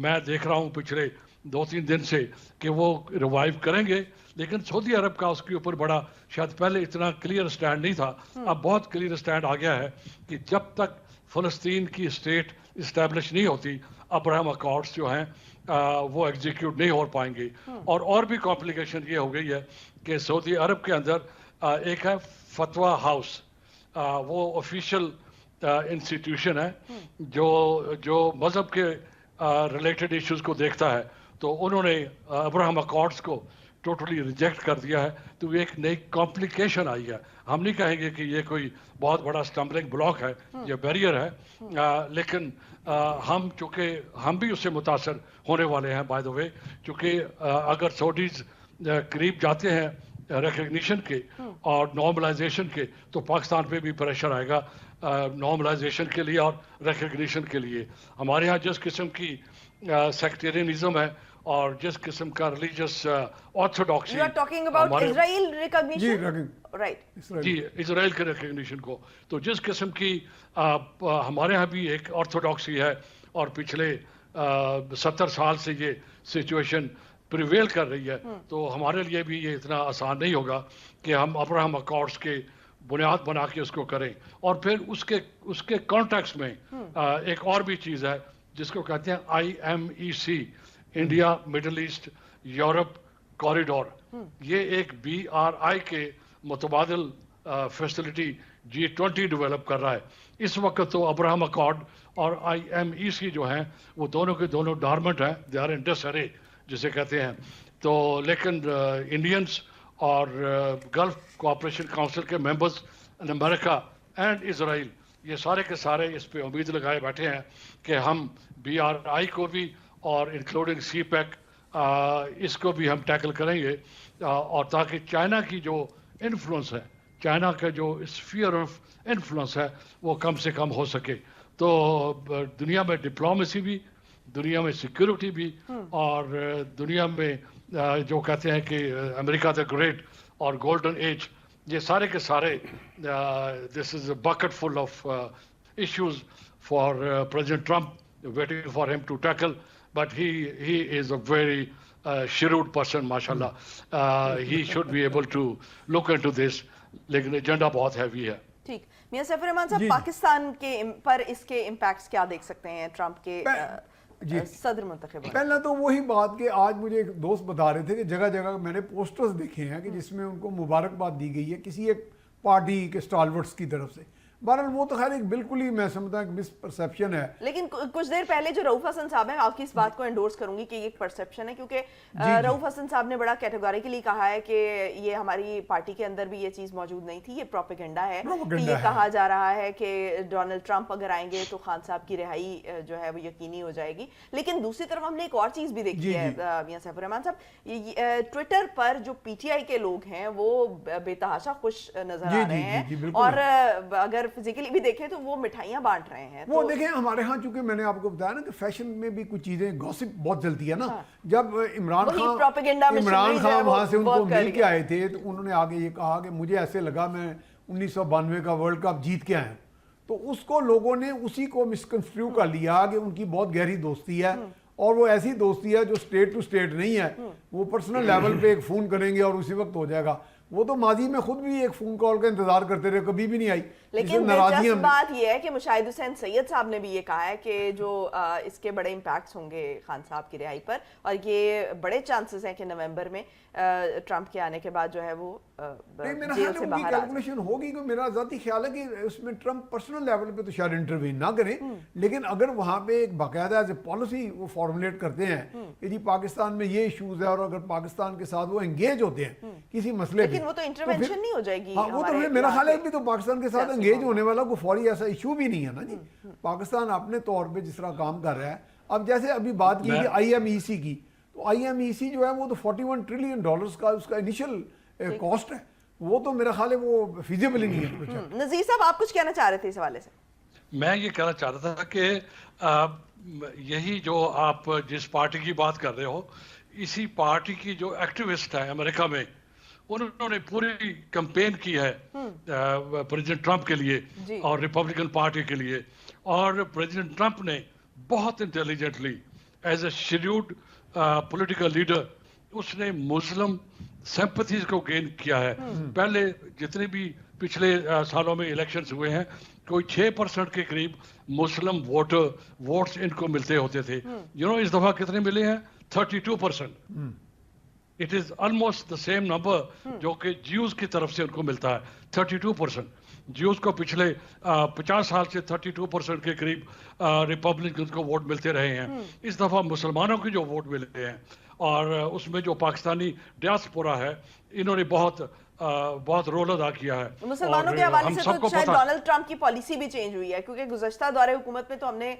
Speaker 4: मैं देख रहा हूँ पिछले 2-3 दिन से कि वो रिवाइव करेंगे, लेकिन सऊदी अरब का उसके ऊपर बड़ा शायद पहले इतना क्लियर स्टैंड नहीं था, अब बहुत क्लियर स्टैंड आ गया है कि जब तक फ़लस्तीन की स्टेट इस्टेब्लिश नहीं होती अब्राहम अकॉर्ड्स जो हैं वो एग्जीक्यूट नहीं हो पाएंगे। और भी कॉम्प्लिकेशन ये हो गई है कि सऊदी अरब के अंदर एक है फतवा हाउस, वो ऑफिशियल इंस्टीट्यूशन है जो मज़हब के रिलेटेड इश्यूज़ को देखता है। तो उन्होंने अब्राहम अकॉर्ड्स को टोटली रिजेक्ट कर दिया है। तो एक नई कॉम्प्लिकेशन आई है। हम नहीं कहेंगे कि ये कोई बहुत बड़ा स्टम्बलिंग ब्लॉक है, ये बैरियर है, लेकिन हम चूँकि हम भी उससे मुतासर होने वाले हैं बाय द वे, चूँकि अगर सऊदीज करीब जाते हैं रिकग्निशन के और नॉर्मलाइजेशन के, तो पाकिस्तान पे भी प्रेशर आएगा नॉर्मलाइजेशन के लिए और रिकग्निशन के लिए। हमारे यहाँ जिस किस्म की सेक्टेरियनिज्म है और जिस किस्म का religious orthodoxy,
Speaker 1: you are talking about Israel recognition, right?
Speaker 4: जी, इजराइल के रिकग्निशन को। तो जिस किस्म की हमारे यहाँ भी एक ऑर्थोडॉक्सी है और पिछले 70 साल से ये सिचुएशन प्रिवेल कर रही है, तो हमारे लिए भी ये इतना आसान नहीं होगा कि हम अब्राहम अकॉर्ड्स के बुनियाद बना के उसको करें। और फिर उसके कॉन्टेक्स्ट में एक और भी चीज़ है जिसको कहते हैं IMEC, India middle east Europe corridor. ये एक BRI के मुतबादिल फैसिलिटी G20 डेवलप कर रहा है इस वक्त। तो अब्राहम अकॉर्ड और IMEC जो हैं वो दोनों के दोनों डॉर्मेंट हैं, दे आर इन डिसअरे जिसे कहते हैं। तो लेकिन इंडियंस और गल्फ कोऑपरेशन काउंसिल के members in America and Israel, ये सारे के सारे इस पे उम्मीद लगाए बैठे हैं कि हम BRI को भी और इंक्लूडिंग CPEC इसको भी हम टैकल करेंगे, और ताकि चाइना की जो इन्फ्लुएंस है, चाइना का जो स्फीयर ऑफ इन्फ्लुएंस है वो कम से कम हो सके। तो दुनिया में डिप्लोमेसी भी, दुनिया में सिक्योरिटी भी, और दुनिया में जो कहते हैं कि अमेरिका द ग्रेट और गोल्डन एज, ये सारे के सारे this is a bucket full of issues for president Trump, waiting for him to tackle, but he is a very shrewd person, mashallah. He should be able to look into this, लेकिन agenda बहुत heavy है।
Speaker 1: ठीक, मियां सैफुर रहमान साहब, पाकिस्तान के पर इसके impacts क्या देख सकते हैं ट्रंप के सदर मुंतखब?
Speaker 3: पहला तो वही बात कि आज मुझे एक दोस्त बता रहे थे कि जगह जगह मैंने पोस्टर्स देखे हैं कि जिसमें उनको मुबारकबाद दी गई है किसी एक पार्टी के स्टालवर्ट्स की तरफ से। बहरहाल वो तो खैर एक बिल्कुल ही मैं समझता हूँ मिस परसेप्शन है।
Speaker 1: लेकिन कुछ देर पहले जो रऊफ हसन साहब हैं, आपकी इस बात को एंडोर्स करूंगी कि ये एक परसेप्शन है, क्योंकि रऊफ हसन साहब ने बड़ा कैटेगोरिकली कहा है कि ये हमारी पार्टी के अंदर भी ये चीज़ मौजूद नहीं थी, ये प्रोपेगेंडा है कि ये कहा जा रहा है कि डोनाल्ड ट्रंप अगर आएंगे तो खान साहब की रिहाई जो है वो यकीनी हो जाएगी। लेकिन दूसरी तरफ हमने एक और चीज़ भी देखी है मियां सैफुर रहमान साहब, ट्विटर पर जो पीटीआई के लोग हैं वो बेतहाशा खुश नजर आ रहे हैं, और अगर फिजिकली भी देखें तो वो मिठाइयां बांट रहे हैं।
Speaker 3: वो देखें हमारे यहाँ, चूंकि मैंने आपको बताया ना कि फैशन में भी कुछ चीजें गॉसिप बहुत चलती है ना। जब इमरान खान वहां से उनको मिल के आए थे तो उन्होंने आगे ये कहा कि मुझे ऐसे लगा मैं 1992 का वर्ल्ड कप जीत के आया, तो उसको लोगों ने उसी को मिसकंस्ट्रू कर लिया कि उनकी बहुत गहरी दोस्ती है, और वो ऐसी दोस्ती है जो स्टेट टू स्टेट नहीं है, वो पर्सनल लेवल पे एक फोन करेंगे और उसी वक्त हो जाएगा। वो तो माजी में खुद भी एक फोन कॉल का इंतजार करते रहे, कभी भी नहीं आई।
Speaker 1: लेकिन दिलचस्प बात यह है कि मुशाहिद हुसैन सैयद साहब ने भी ये कहा है कि जो इसके बड़े इम्पैक्ट्स होंगे खान साहब की रिहाई पर, और ये बड़े चांसेस हैं कि नवंबर में ट्रंप के आने के बाद जो है वो जेल से बाहर
Speaker 3: कैलकुलेशन होगी। कि मेरा ज़ाती ख्याल है कि उसमें ट्रंप पर्सनल लेवल पे तो शायद इंटरवीन ना करें, लेकिन अगर वहाँ पे एक बाकायदा एज ए पॉलिसी वो फॉर्मुलेट करते हैं कि जी पाकिस्तान में ये इशूज है, और अगर पाकिस्तान के साथ वो एंगेज होते हैं किसी मसले पे,
Speaker 1: लेकिन वो तो इंटरवेंशन नहीं हो जाएगी।
Speaker 3: हाँ, वो तो मेरा ख्याल है कि तो पाकिस्तान के साथ एंगेज होने वाला कोई फौरी ऐसा इशू भी नहीं है ना जी। पाकिस्तान अपने तौर पे जिस तरह काम कर रहा है, अब जैसे अभी बात की IMEC की, तो IMEC जो है वो तो $41 ट्रिलियन का उसका इनिशियल कॉस्ट है, वो तो मेरा ख्याल है वो फिजिबल ही नहीं है।
Speaker 1: नजीर साहब आप कुछ कहना चाह रहे थे इस हवाले से?
Speaker 4: मैं ये कहना चाह रहा था कि यही जो आप जिस पार्टी की बात कर रहे हो, इसी पार्टी की जो एक्टिविस्ट है अमेरिका में, उन्होंने पूरी कैंपेन की है प्रेसिडेंट ट्रंप के लिए और रिपब्लिकन पार्टी के लिए, और प्रेसिडेंट ट्रंप ने बहुत intelligently as a scheduled political leader उसने मुस्लिम सिंपैथीज को गेन किया है। पहले जितने भी पिछले सालों में इलेक्शंस हुए हैं, कोई 6% के करीब मुस्लिम वोट्स इनको मिलते होते थे। इस दफा कितने मिले हैं? 32%। It is almost the same number जो कि ज्यूज की तरफ से उनको मिलता है, 32%। ज्यूज को पिछले 50 साल से 32% के करीब रिपब्लिकन को वोट मिलते रहे हैं। इस दफा मुसलमानों की जो वोट मिले हैं, और उसमें जो पाकिस्तानी डियास्पोरा है, इन्होंने बहुत रोल अदा किया है।
Speaker 1: मुसलमानों के हवाले से तो शायद डोनाल्ड ट्रंप की पॉलिसी भी चेंज हुई है, क्योंकि गुज़श्ता दौरे हुकूमत में तो हमने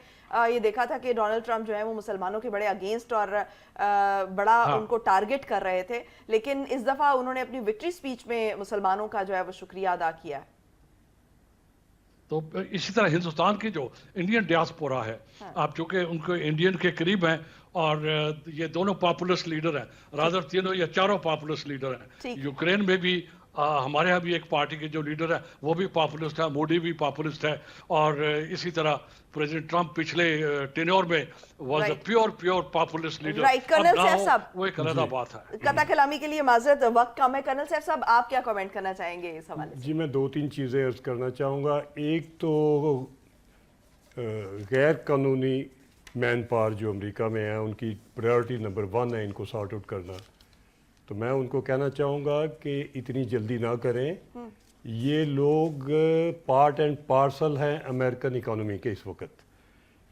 Speaker 1: ये देखा था कि डोनाल्ड ट्रंप जो है वो मुसलमानों के बड़े अगेंस्ट और बड़ा उनको टारगेट कर रहे थे, लेकिन इस दफा उन्होंने अपनी विक्ट्री स्पीच में मुसलमानों का जो है वो शुक्रिया अदा किया है।
Speaker 4: तो इसी तरह हिंदुस्तान की जो इंडियन डियास्पोरा है, आप चूंकि उनको इंडियन के करीब हैं, और ये दोनों पॉपुलिस्ट लीडर हैं, रादर तीनों या चारों पॉपुलिस्ट लीडर हैं। यूक्रेन में भी हमारे यहाँ भी एक पार्टी के जो लीडर है वो भी पॉपुलिस्ट है, मोदी भी पॉपुलिस्ट है, और इसी तरह प्रेसिडेंट ट्रंप पिछले टेन्योर में was a pure populist leader.
Speaker 1: Colonel Saif साहब,
Speaker 4: वो एक अलग बात है।
Speaker 1: कता कलामी के लिए माजरत, वक्त कम है। कर्नल सैफ साहब आप क्या कमेंट करना चाहेंगे इस हवाले से?
Speaker 2: जी मैं 2-3 चीज़ें अर्ज करना चाहूँगा। एक तो गैर कानूनी मैन पावर जो अमेरिका में है, उनकी प्रायोरिटी नंबर 1 है इनको सॉर्ट आउट करना। तो मैं उनको कहना चाहूँगा कि इतनी जल्दी ना करें। ये लोग पार्ट एंड पार्सल हैं अमेरिकन इकोनॉमी के इस वक्त।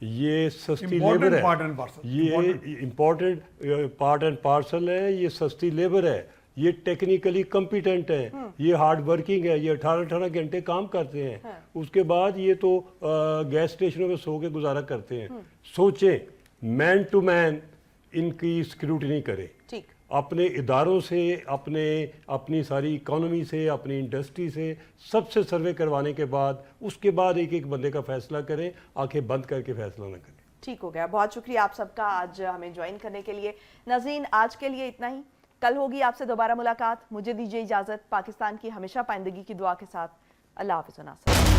Speaker 2: ये सस्ती लेबर है, ये इम्पोर्टेंट पार्ट एंड पार्सल है, ये सस्ती लेबर है, ये टेक्निकली कॉम्पिटेंट है, ये हार्ड वर्किंग है, ये 18-18 घंटे काम करते हैं। उसके बाद ये तो गैस स्टेशनों में सो के गुजारा करते हैं। सोचें, मैन टू मैन इनकी स्क्रूटनी करें, अपने इदारों से, अपनी सारी इकोनॉमी से, अपनी इंडस्ट्री से, सबसे सर्वे करवाने के बाद उसके बाद एक एक बंदे का फैसला करें, आंखें बंद करके फैसला ना करें।
Speaker 1: ठीक हो गया, बहुत शुक्रिया आप सबका आज हमें ज्वाइन करने के लिए। नाज़रीन आज के लिए इतना ही, कल होगी आपसे दोबारा मुलाकात। मुझे दीजिए इजाज़त, पाकिस्तान की हमेशा पाइंदगी की दुआ के साथ। अल्लाह हाफ़िज़।